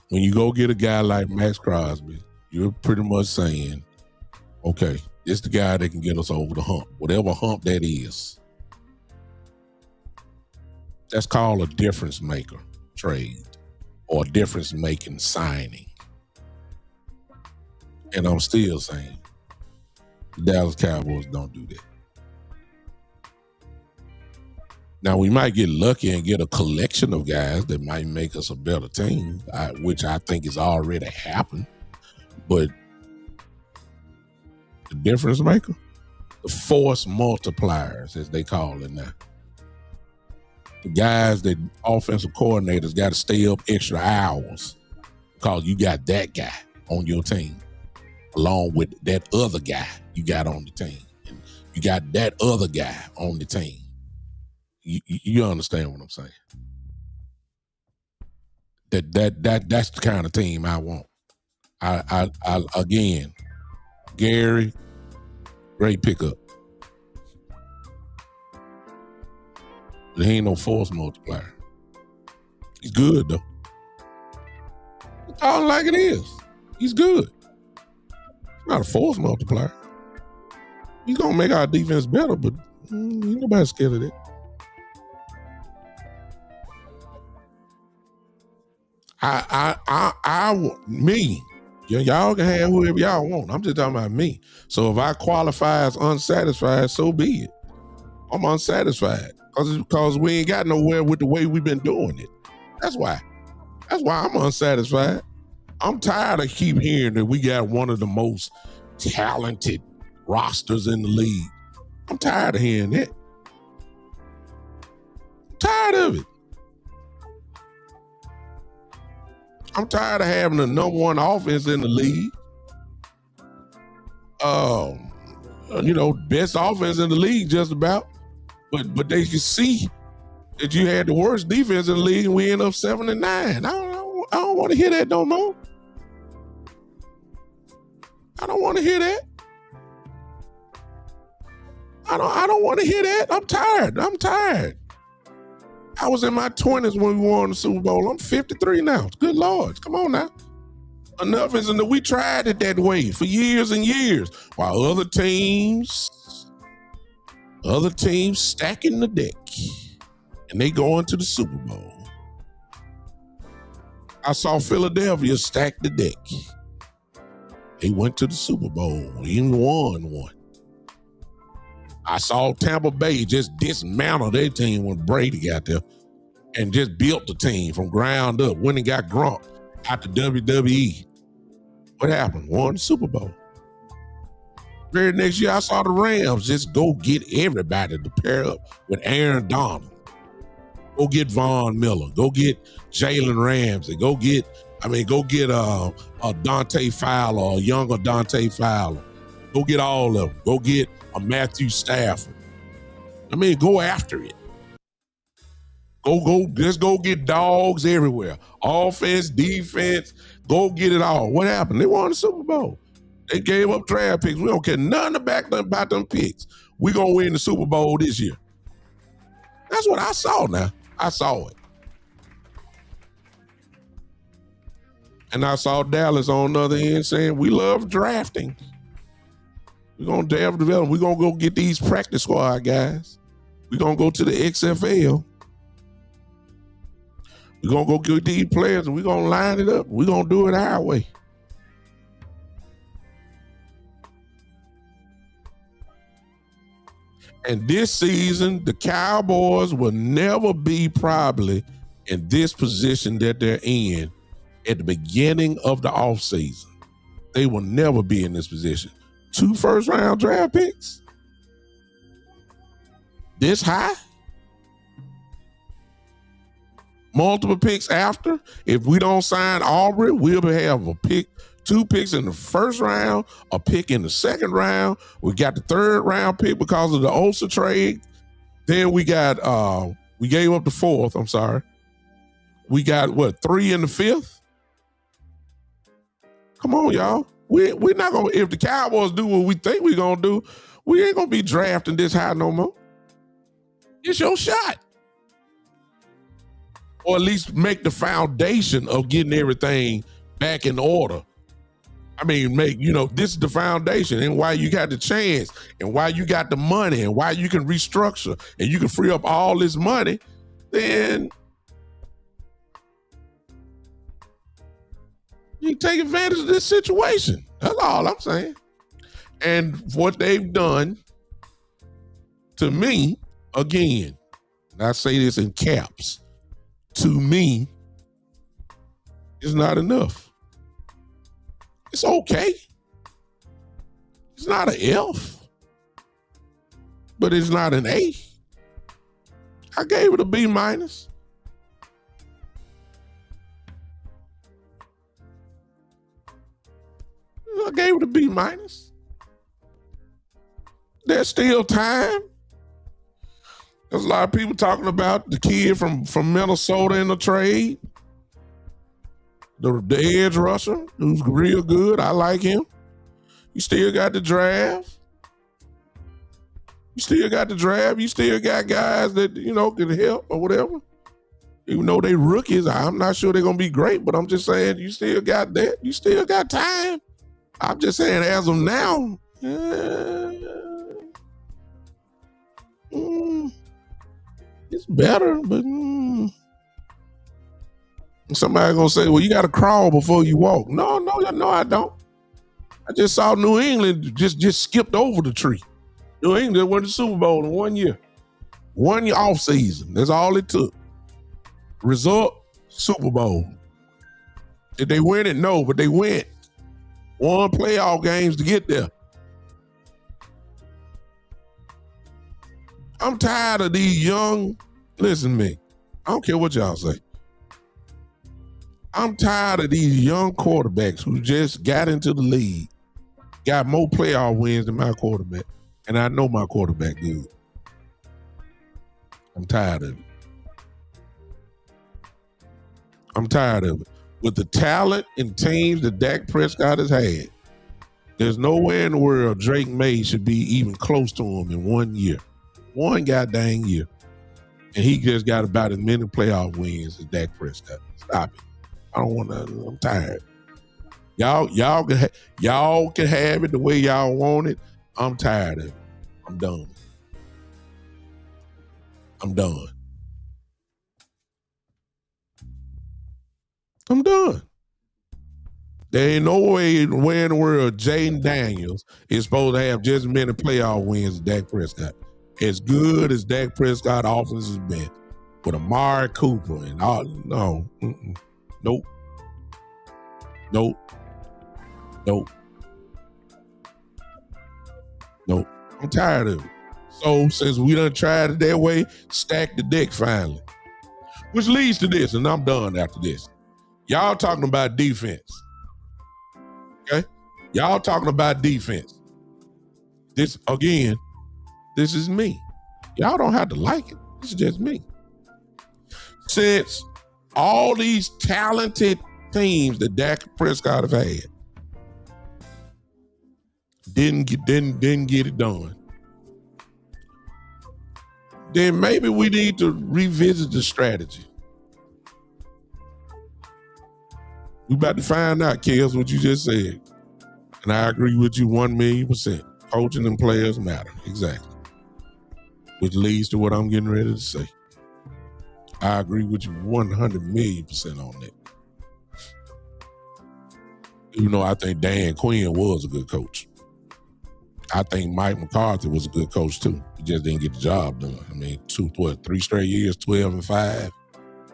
When you go get a guy like Max Crosby, you're pretty much saying, okay, this the guy that can get us over the hump, whatever hump that is. That's called a difference maker trade or a difference making signing. And I'm still saying the Dallas Cowboys don't do that. Now, we might get lucky and get a collection of guys that might make us a better team, which I think has already happened. But the difference maker, the force multipliers, as they call it now. The guys that offensive coordinators got to stay up extra hours because you got that guy on your team along with that other guy you got on the team. And you got that other guy on the team. You understand what I'm saying? That's the kind of team I want. I again, Gary, great pickup. But he ain't no force multiplier. He's good though. I call it like it is. He's good. He's not a force multiplier. He's gonna make our defense better, but ain't nobody scared of that. Y'all can have whoever y'all want. I'm just talking about me. So if I qualify as unsatisfied, so be it. I'm unsatisfied because we ain't got nowhere with the way we've been doing it. That's why I'm unsatisfied. I'm tired of keep hearing that we got one of the most talented rosters in the league. I'm tired of hearing that. I'm tired of it. I'm tired of having the number one offense in the league. Best offense in the league just about. But they can see that you had the worst defense in the league and we end up 7-9. I don't want to hear that no more. I don't want to hear that. I don't want to hear that. I'm tired. I was in my 20s when we won the Super Bowl. I'm 53 now. Good Lord. Come on now. Enough is enough. We tried it that way for years and years. While other teams stacking the deck and they going to the Super Bowl. I saw Philadelphia stack the deck. They went to the Super Bowl, even won one. I saw Tampa Bay just dismantle their team when Brady got there and just built the team from ground up. When they got Gronk out the WWE. What happened? Won the Super Bowl. Very next year, I saw the Rams just go get everybody to pair up with Aaron Donald. Go get Von Miller. Go get Jalen Ramsey. Go get a Dante Fowler, a younger Dante Fowler. Go get all of them. Go get a Matthew Stafford. Go after it. Just go get dogs everywhere. Offense, defense, go get it all. What happened? They won the Super Bowl. They gave up draft picks. We don't care nothing about them picks. We're going to win the Super Bowl this year. That's what I saw now. I saw it. And I saw Dallas on the other end saying, we love drafting. We're going to develop. We're going to go get these practice squad guys. We're going to go to the XFL. We're going to go get these players and we're going to line it up. We're going to do it our way. And this season, the Cowboys will never be probably in this position that they're in at the beginning of the offseason. They will never be in this position. 2 first-round draft picks? This high? Multiple picks after? If we don't sign Aubrey, we'll have a pick, 2 picks in the first round, a pick in the second round. We got the 3rd round pick because of the Osa trade. Then we got, we gave up the 4th, I'm sorry. We got, 3 in the 5th? Come on, y'all. We're not going to, if the Cowboys do what we think we're going to do, we ain't going to be drafting this high no more. It's your shot. Or at least make the foundation of getting everything back in order. I mean, this is the foundation and why you got the chance and why you got the money and why you can restructure and you can free up all this money, then you take advantage of this situation. That's all I'm saying. And what they've done to me, again, and I say this in caps, to me, is not enough. It's okay. It's not an F, but it's not an A. I gave it a B minus. I gave it a B minus. There's still time. There's a lot of people talking about the kid from Minnesota in the trade. The edge rusher, who's real good. I like him. You still got the draft. You still got guys that, can help or whatever. Even though they rookies, I'm not sure they're going to be great, but I'm just saying you still got that. You still got time. I'm just saying as of now, it's better, but somebody gonna say, well, you got to crawl before you walk. No, I don't. I just saw New England just skipped over the tree. New England won the Super Bowl in 1 year. 1 year off season. That's all it took. Result, Super Bowl. Did they win it? No, but they went. Won playoff games to get there. I'm tired of these young, listen to me, I don't care what y'all say. I'm tired of these young quarterbacks who just got into the league, got more playoff wins than my quarterback. And I know my quarterback good. I'm tired of it. I'm tired of it. With the talent and teams that Dak Prescott has had, there's nowhere in the world Drake May should be even close to him in 1 year. 1 goddamn year. And he just got about as many playoff wins as Dak Prescott. Stop it. I don't want to. I'm tired. Y'all can have it the way y'all want it. I'm tired of it. I'm done. I'm done. I'm done. There ain't no way in the world Jaden Daniels is supposed to have just as many playoff wins as Dak Prescott. As good as Dak Prescott offense has been with Amari Cooper and all. No. Nope. I'm tired of it. So since we done tried it that way, stack the deck finally. Which leads to this, and I'm done after this. Y'all talking about defense. Okay? Y'all talking about defense. This is me. Y'all don't have to like it. This is just me. Since all these talented teams that Dak Prescott have had didn't get it done, then maybe we need to revisit the strategy. We about to find out, Kels, what you just said. And I agree with you 1,000,000%. Coaching and players matter. Exactly. Which leads to what I'm getting ready to say. I agree with you 100,000,000% on that. Even though I think Dan Quinn was a good coach. I think Mike McCarthy was a good coach too. He just didn't get the job done. I mean, 3 straight years, 12-5.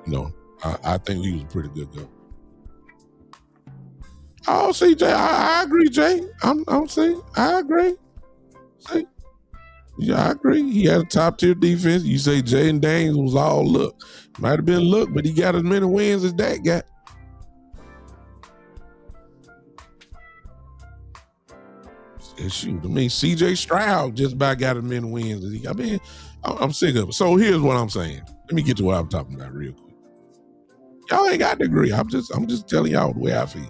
You know, I think he was a pretty good coach. Oh, see, Jay, I agree, Jay. I'm saying, I agree. See, yeah, I agree. He had a top tier defense. You say Jaden Daniels was all luck. Might have been luck, but he got as many wins as that guy. Shoot, I mean, C.J. Stroud just about got as many wins as he. I mean, I'm sick of it. So here's what I'm saying. Let me get to what I'm talking about real quick. Y'all ain't got to agree. I'm just telling y'all the way I feel.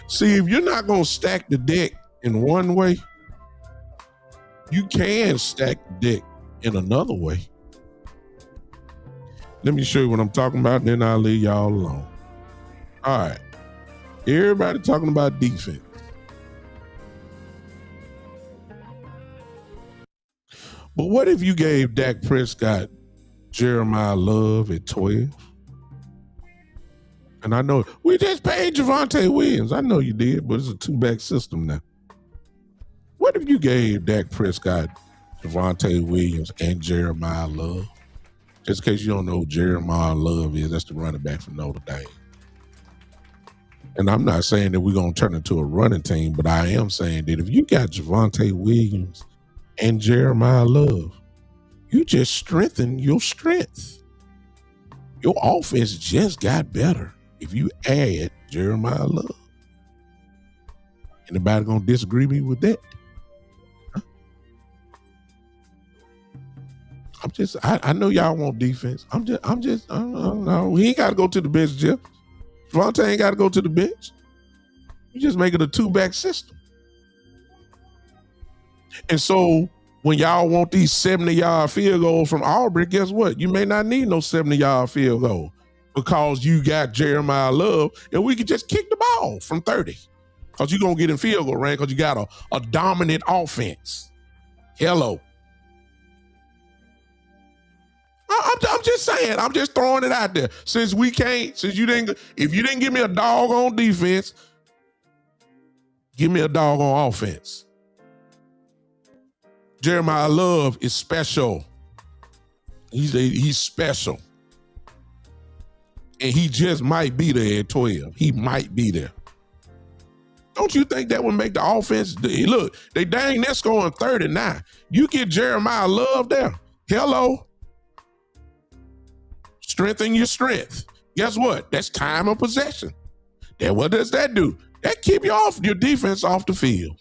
See, if you're not gonna stack the deck in one way, you can stack the deck in another way. Let me show you what I'm talking about, then I'll leave y'all alone. All right. Everybody talking about defense. But what if you gave Dak Prescott Jeremiah Love at 12? And I know we just paid Javonte Williams. I know you did, but it's a 2-back system now. What if you gave Dak Prescott Javonte Williams and Jeremiah Love? Just in case you don't know who Jeremiah Love is, that's the running back from Notre Dame. And I'm not saying that we're going to turn into a running team, but I am saying that if you got Javonte Williams and Jeremiah Love, you just strengthen your strength. Your offense just got better if you add Jeremiah Love. Anybody going to disagree me with that? Huh? I know y'all want defense. I don't know. He ain't got to go to the bench, Jeff. Javonte ain't got to go to the bench. You just make it a 2-back system. And so when y'all want these 70-yard field goals from Aubrey, guess what? You may not need no 70-yard field goal because you got Jeremiah Love and we can just kick the ball from 30 because you're going to get in field goal range because you got a dominant offense. Hello. I'm just saying, I'm just throwing it out there. If you didn't give me a dog on defense, give me a dog on offense. Jeremiah Love is special. He's special. And he just might be there at 12. He might be there. Don't you think that would make the offense? Look, they're scoring 39. You get Jeremiah Love there. Hello. Strengthen your strength. Guess what? That's time of possession. Then what does that do? That keep your defense off the field.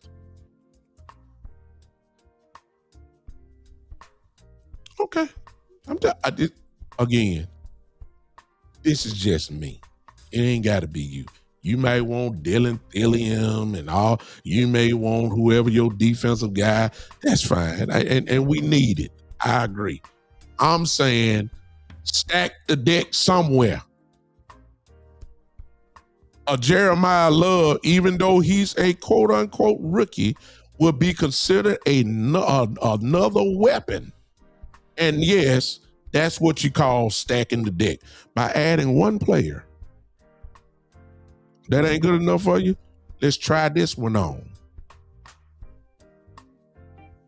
Okay. Again, this is just me. It ain't got to be you. You may want Dylan Thillium and all. You may want whoever your defensive guy. That's fine. And we need it. I agree. I'm saying stack the deck somewhere. A Jeremiah Love, even though he's a quote-unquote rookie, will be considered another weapon. And yes, that's what you call stacking the deck. By adding one player. That ain't good enough for you? Let's try this one on.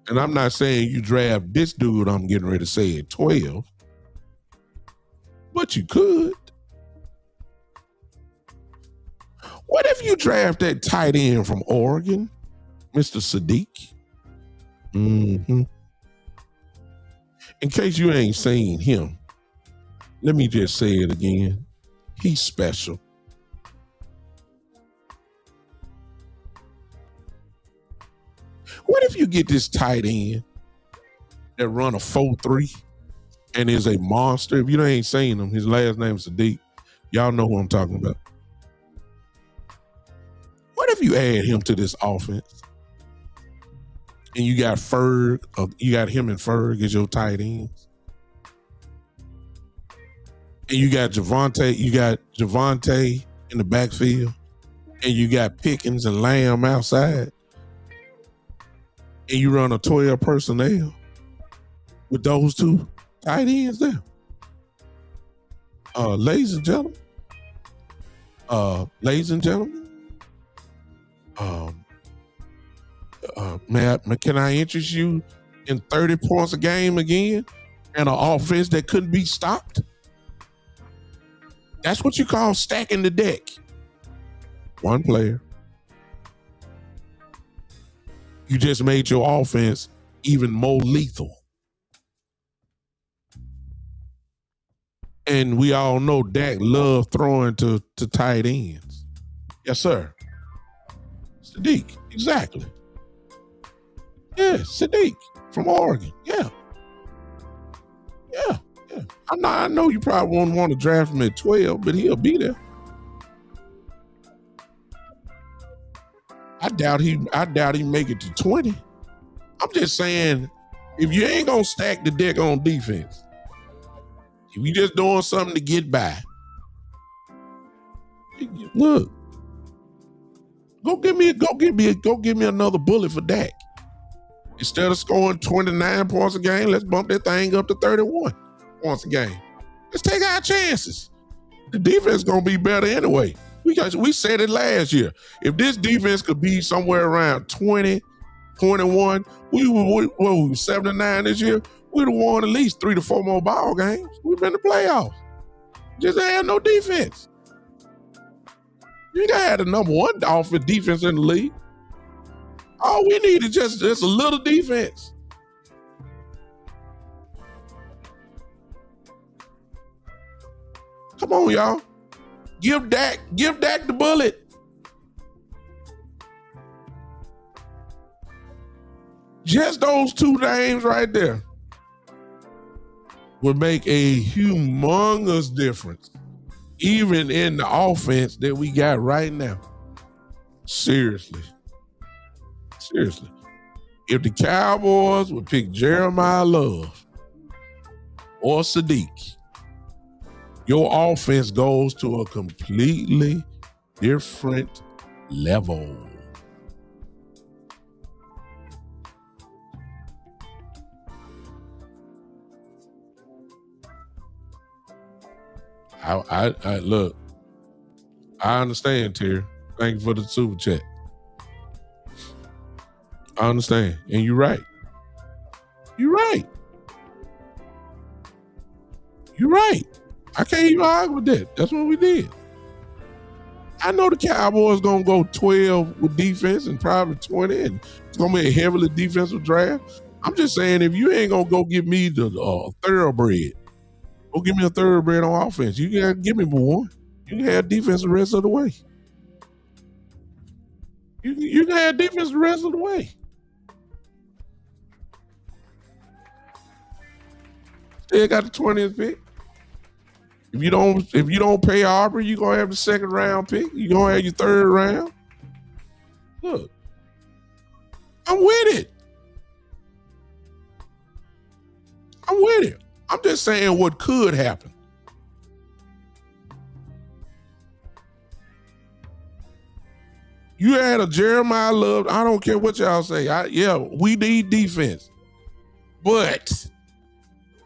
And I'm not saying you draft this dude I'm getting ready to say at 12. But you could. What if you draft that tight end from Oregon, Mr. Sadiq? Mm-hmm. In case you ain't seen him, let me just say it again. He's special. What if you get this tight end that run a 4.3 and is a monster? If you ain't seen him, his last name is Sadiq. Y'all know who I'm talking about. What if you add him to this offense and you got him and Ferg as your tight ends? And you got Javonte in the backfield and you got Pickens and Lamb outside, and you run a 12 personnel with those two tight ends there. Ladies and gentlemen, can I interest you in 30 points a game again and an offense that couldn't be stopped? That's what you call stacking the deck. One player. You just made your offense even more lethal. And we all know Dak loved throwing to tight ends. Yes, sir. Sadiq, exactly. Yeah, Sadiq from Oregon. Yeah. I know you probably won't want to draft him at 12, but he'll be there. I doubt he make it to 20. I'm just saying, if you ain't gonna stack the deck on defense, if you just doing something to get by, look, go give me another bullet for Dak. Instead of scoring 29 points a game, let's bump that thing up to 31 points a game. Let's take our chances. The defense is gonna be better anyway. We said it last year. If this defense could be somewhere around 20, 21, we were 7-9 this year. We'd have won at least 3 to 4 more ball games. We've been in the playoffs. Just had no defense. You gotta have the number one offensive defense in the league. All we need is just a little defense. Come on, y'all. Give Dak the bullet. Just those two names right there would make a humongous difference, even in the offense that we got right now. Seriously. If the Cowboys would pick Jeremiah Love or Sadiq, your offense goes to a completely different level. I look, I understand, Terry. Thank you for the super chat. I understand. And you're right. I can't even argue with that. That's what we did. I know the Cowboys going to go 12 with defense and probably 20, and it's going to be a heavily defensive draft. I'm just saying, if you ain't going to go give me the thoroughbred, go give me a thoroughbred on offense. You got to give me one. You can have defense the rest of the way. You can have defense the rest of the way. Still got the 20th pick. If you don't pay Aubrey, you're gonna have the second round pick. You're gonna have your third round. Look, I'm with it. I'm just saying what could happen. You had a Jeremiah Love. I don't care what y'all say. We need defense. But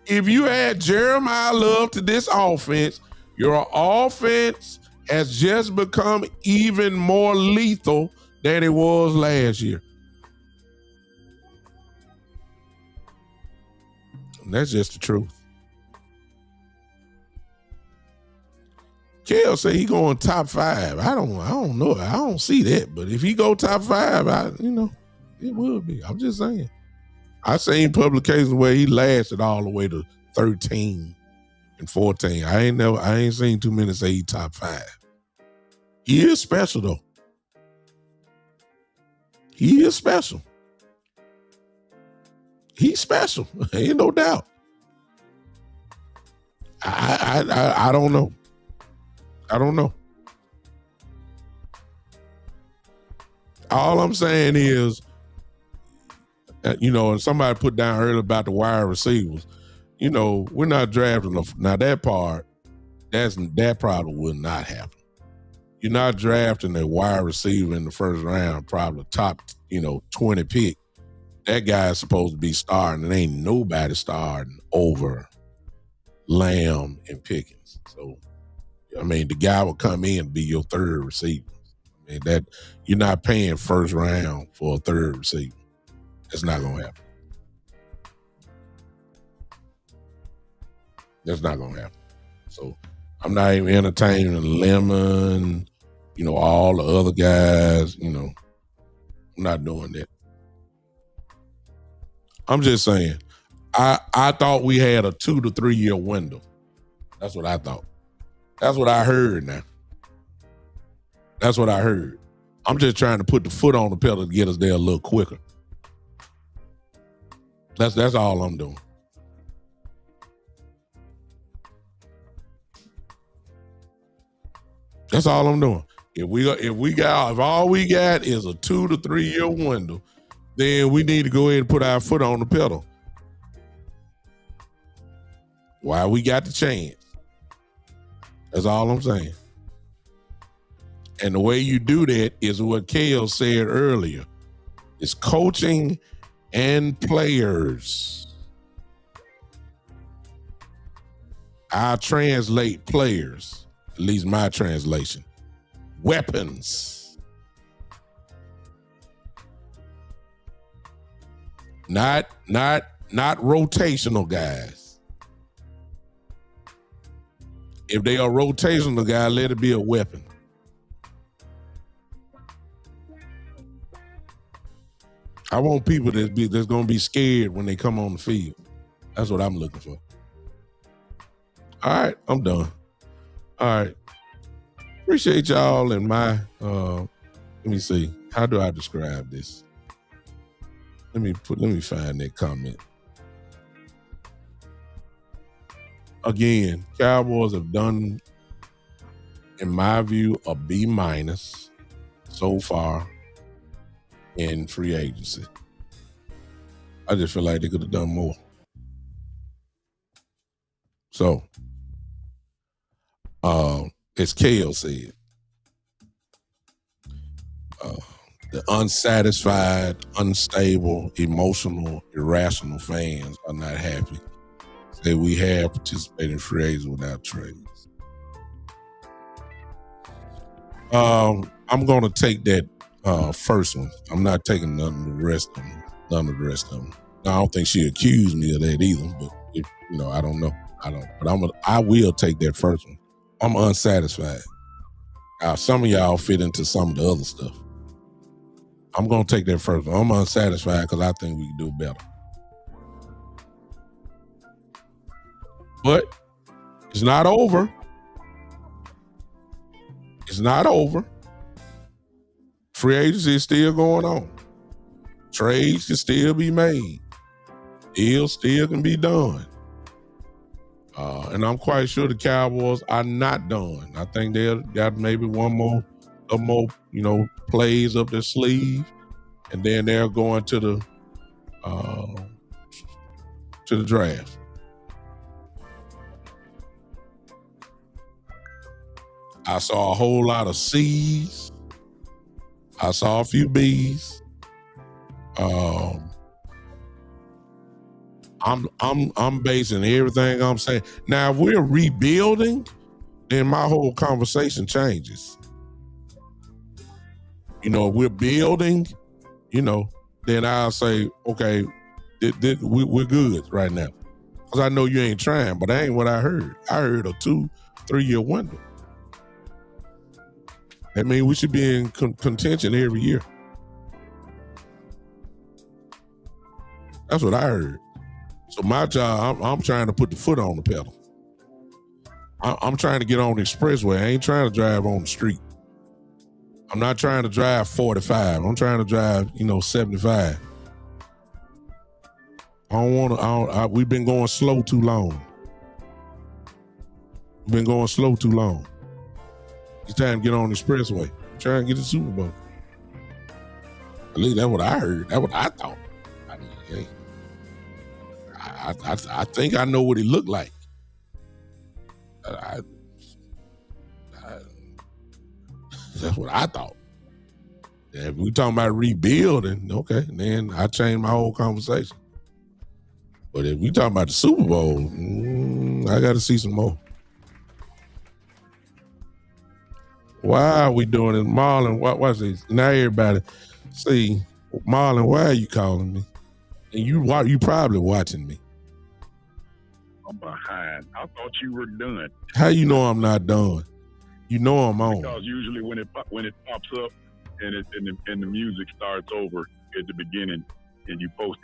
if you add Jeremiah Love to this offense, your offense has just become even more lethal than it was last year. And that's just the truth. Kel say he going top 5. I don't know. I don't see that. But if he go top 5, it would be. I'm just saying. I seen publications where he lasted all the way to 13 and 14. I ain't seen too many say he top 5. He is special though. He is special. He's special. Ain't no doubt. I don't know. All I'm saying is, and somebody put down earlier about the wide receivers. We're not drafting them. Now that part, that probably will not happen. you're not drafting a wide receiver in the first round, probably top 20 pick. That guy is supposed to be starting, and ain't nobody starting over Lamb and Pickens. So, I mean, the guy will come in and be your third receiver. I mean, that you're not paying first round for a third receiver. That's not gonna happen. That's not gonna happen. So I'm not even entertaining Lemon, all the other guys, I'm not doing that. I'm just saying, I thought we had a 2 to 3 year window. That's what I thought. That's what I heard now. That's what I heard. I'm just trying to put the foot on the pedal to get us there a little quicker. That's all I'm doing. That's all I'm doing. If all we got is a 2 to 3 year window, then we need to go ahead and put our foot on the pedal. While we got the chance. That's all I'm saying. And the way you do that is what Kale said earlier. It's coaching and players. I translate players, at least my translation. Weapons. Not rotational guys. If they are rotational guy, let it be a weapon. I want people that's gonna be scared when they come on the field. That's what I'm looking for. All right, I'm done. All right. Appreciate y'all and my let me see. How do I describe this? Let me find that comment. Again, Cowboys have done, in my view, a B- so far in free agency. I just feel like they could have done more. So, as Kale said, the unsatisfied, unstable, emotional, irrational fans are not happy. Say we have participated in free agency without trades. I'm going to take that first one. I'm not taking none of the rest of them. I don't think she accused me of that either, but I don't know. But I will take that first one. I'm unsatisfied. Some of y'all fit into some of the other stuff. I'm going to take that first one. I'm unsatisfied because I think we can do better. But it's not over. It's not over. Free agency is still going on. Trades can still be made. Deals still can be done. And I'm quite sure the Cowboys are not done. I think they'll got maybe a more, plays up their sleeve, and then they're going to the draft. I saw a whole lot of C's. I saw a few B's. I'm basing everything I'm saying. Now, if we're rebuilding, then my whole conversation changes. If we're building, then I'll say, okay, we're good right now. Because I know you ain't trying, but that ain't what I heard. I heard a 2-3 year window. That means we should be in contention every year. That's what I heard. So my job, I'm trying to put the foot on the pedal. I'm trying to get on the expressway. I ain't trying to drive on the street. I'm not trying to drive 45. I'm trying to drive, 75. I don't want to. We've been going slow too long. It's time to get on the expressway. Try and get the Super Bowl. At least that's what I heard. That's what I thought. I mean, hey, I think I know what he looked like. That's what I thought. If we talking about rebuilding, okay, then I changed my whole conversation. But if we talking about the Super Bowl, I got to see some more. Why are we doing it? Marlon, watch this. Now everybody, see, Marlon, why are you calling me? And you probably watching me. I'm behind. I thought you were done. How you know I'm not done? You know I'm on. Because usually when it pops up and the music starts over at the beginning and you post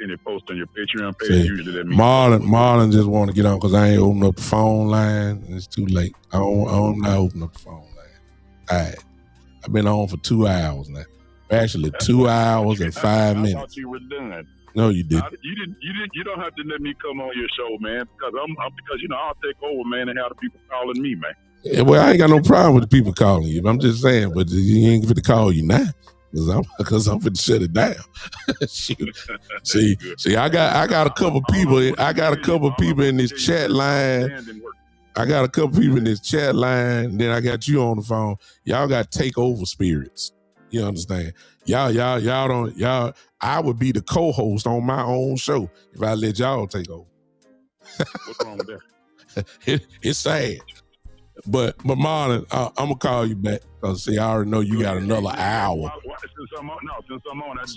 on your Patreon page, See, usually that means Marlon just want to get on because I ain't open up the phone line and it's too late. I'm not opening up the phone line. All right. I've been on for 2 hours now. Actually, 2 hours and 5 minutes. I thought you were done. No, you didn't. You don't have to let me come on your show, man, because I'll take over, man, and have the people calling me, man. Yeah, well, I ain't got no problem with the people calling you. I'm just saying, but you ain't fit to call you now because I'm fit to shut it down. see, I got a couple people. I got a couple people in this chat line. I got a couple people in this chat line. Then I got you on the phone. Y'all got takeover spirits. You understand? Y'all don't. I would be the co-host on my own show if I let y'all take over. What's wrong with that? It's sad. But Marlon, I'm gonna call you back because see, I already know you got another hour. Since I'm on, I just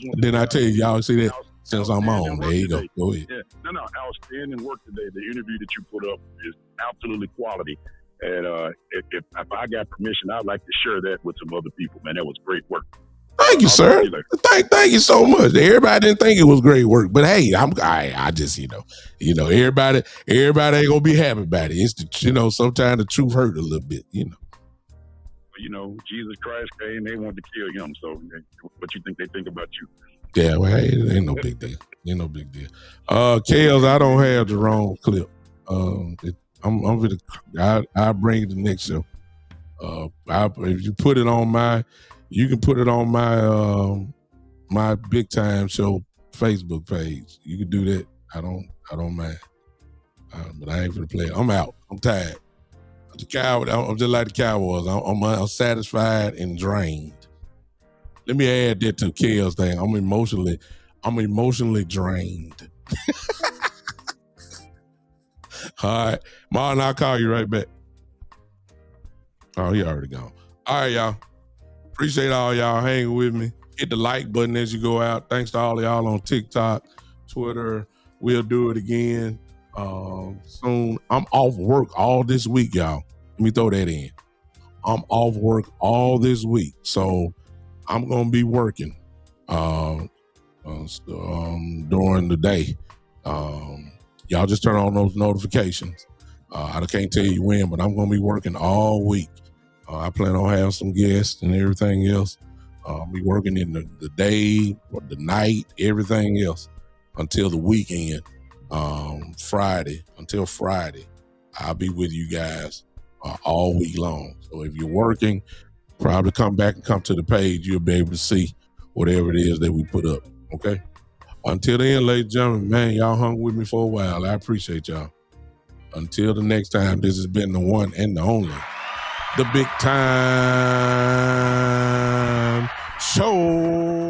want. Then I tell you, y'all see that since I'm on. There you go. Go ahead. Yeah, no, outstanding work today. The interview that you put up is absolutely quality. And if I got permission, I'd like to share that with some other people. Man, that was great work. Thank you, sir. Thank you so much. Everybody didn't think it was great work, but hey, I just everybody ain't gonna be happy about it. It's sometimes the truth hurt a little bit. Jesus Christ came, they wanted to kill him. So, what you think they think about you? Yeah, well, hey, it ain't no big deal. Ain't no big deal. Kels, I don't have the wrong clip. I'll bring it the next show. If you put it on you can put it on my Big Time Show Facebook page. You can do that. I don't mind. But I ain't gonna play it. I'm out. I'm tired. I'm just like the Cowboys. I'm satisfied and drained. Let me add that to Kale's thing. I'm emotionally drained. All right. Martin, I'll call you right back. Oh, he already gone. All right, y'all. Appreciate all y'all hanging with me. Hit the like button as you go out. Thanks to all y'all on TikTok, Twitter. We'll do it again soon. I'm off work all this week, y'all. Let me throw that in. I'm off work all this week. So I'm going to be working during the day. Y'all just turn on those notifications. I can't tell you when, but I'm going to be working all week. I plan on having some guests and everything else. I'll be working in the day, or the night, everything else until the weekend. Until Friday, I'll be with you guys all week long. So if you're working, probably come back and come to the page. You'll be able to see whatever it is that we put up. Okay? Until then, ladies and gentlemen, man, y'all hung with me for a while. I appreciate y'all. Until the next time, this has been the one and the only, the Big Time Show.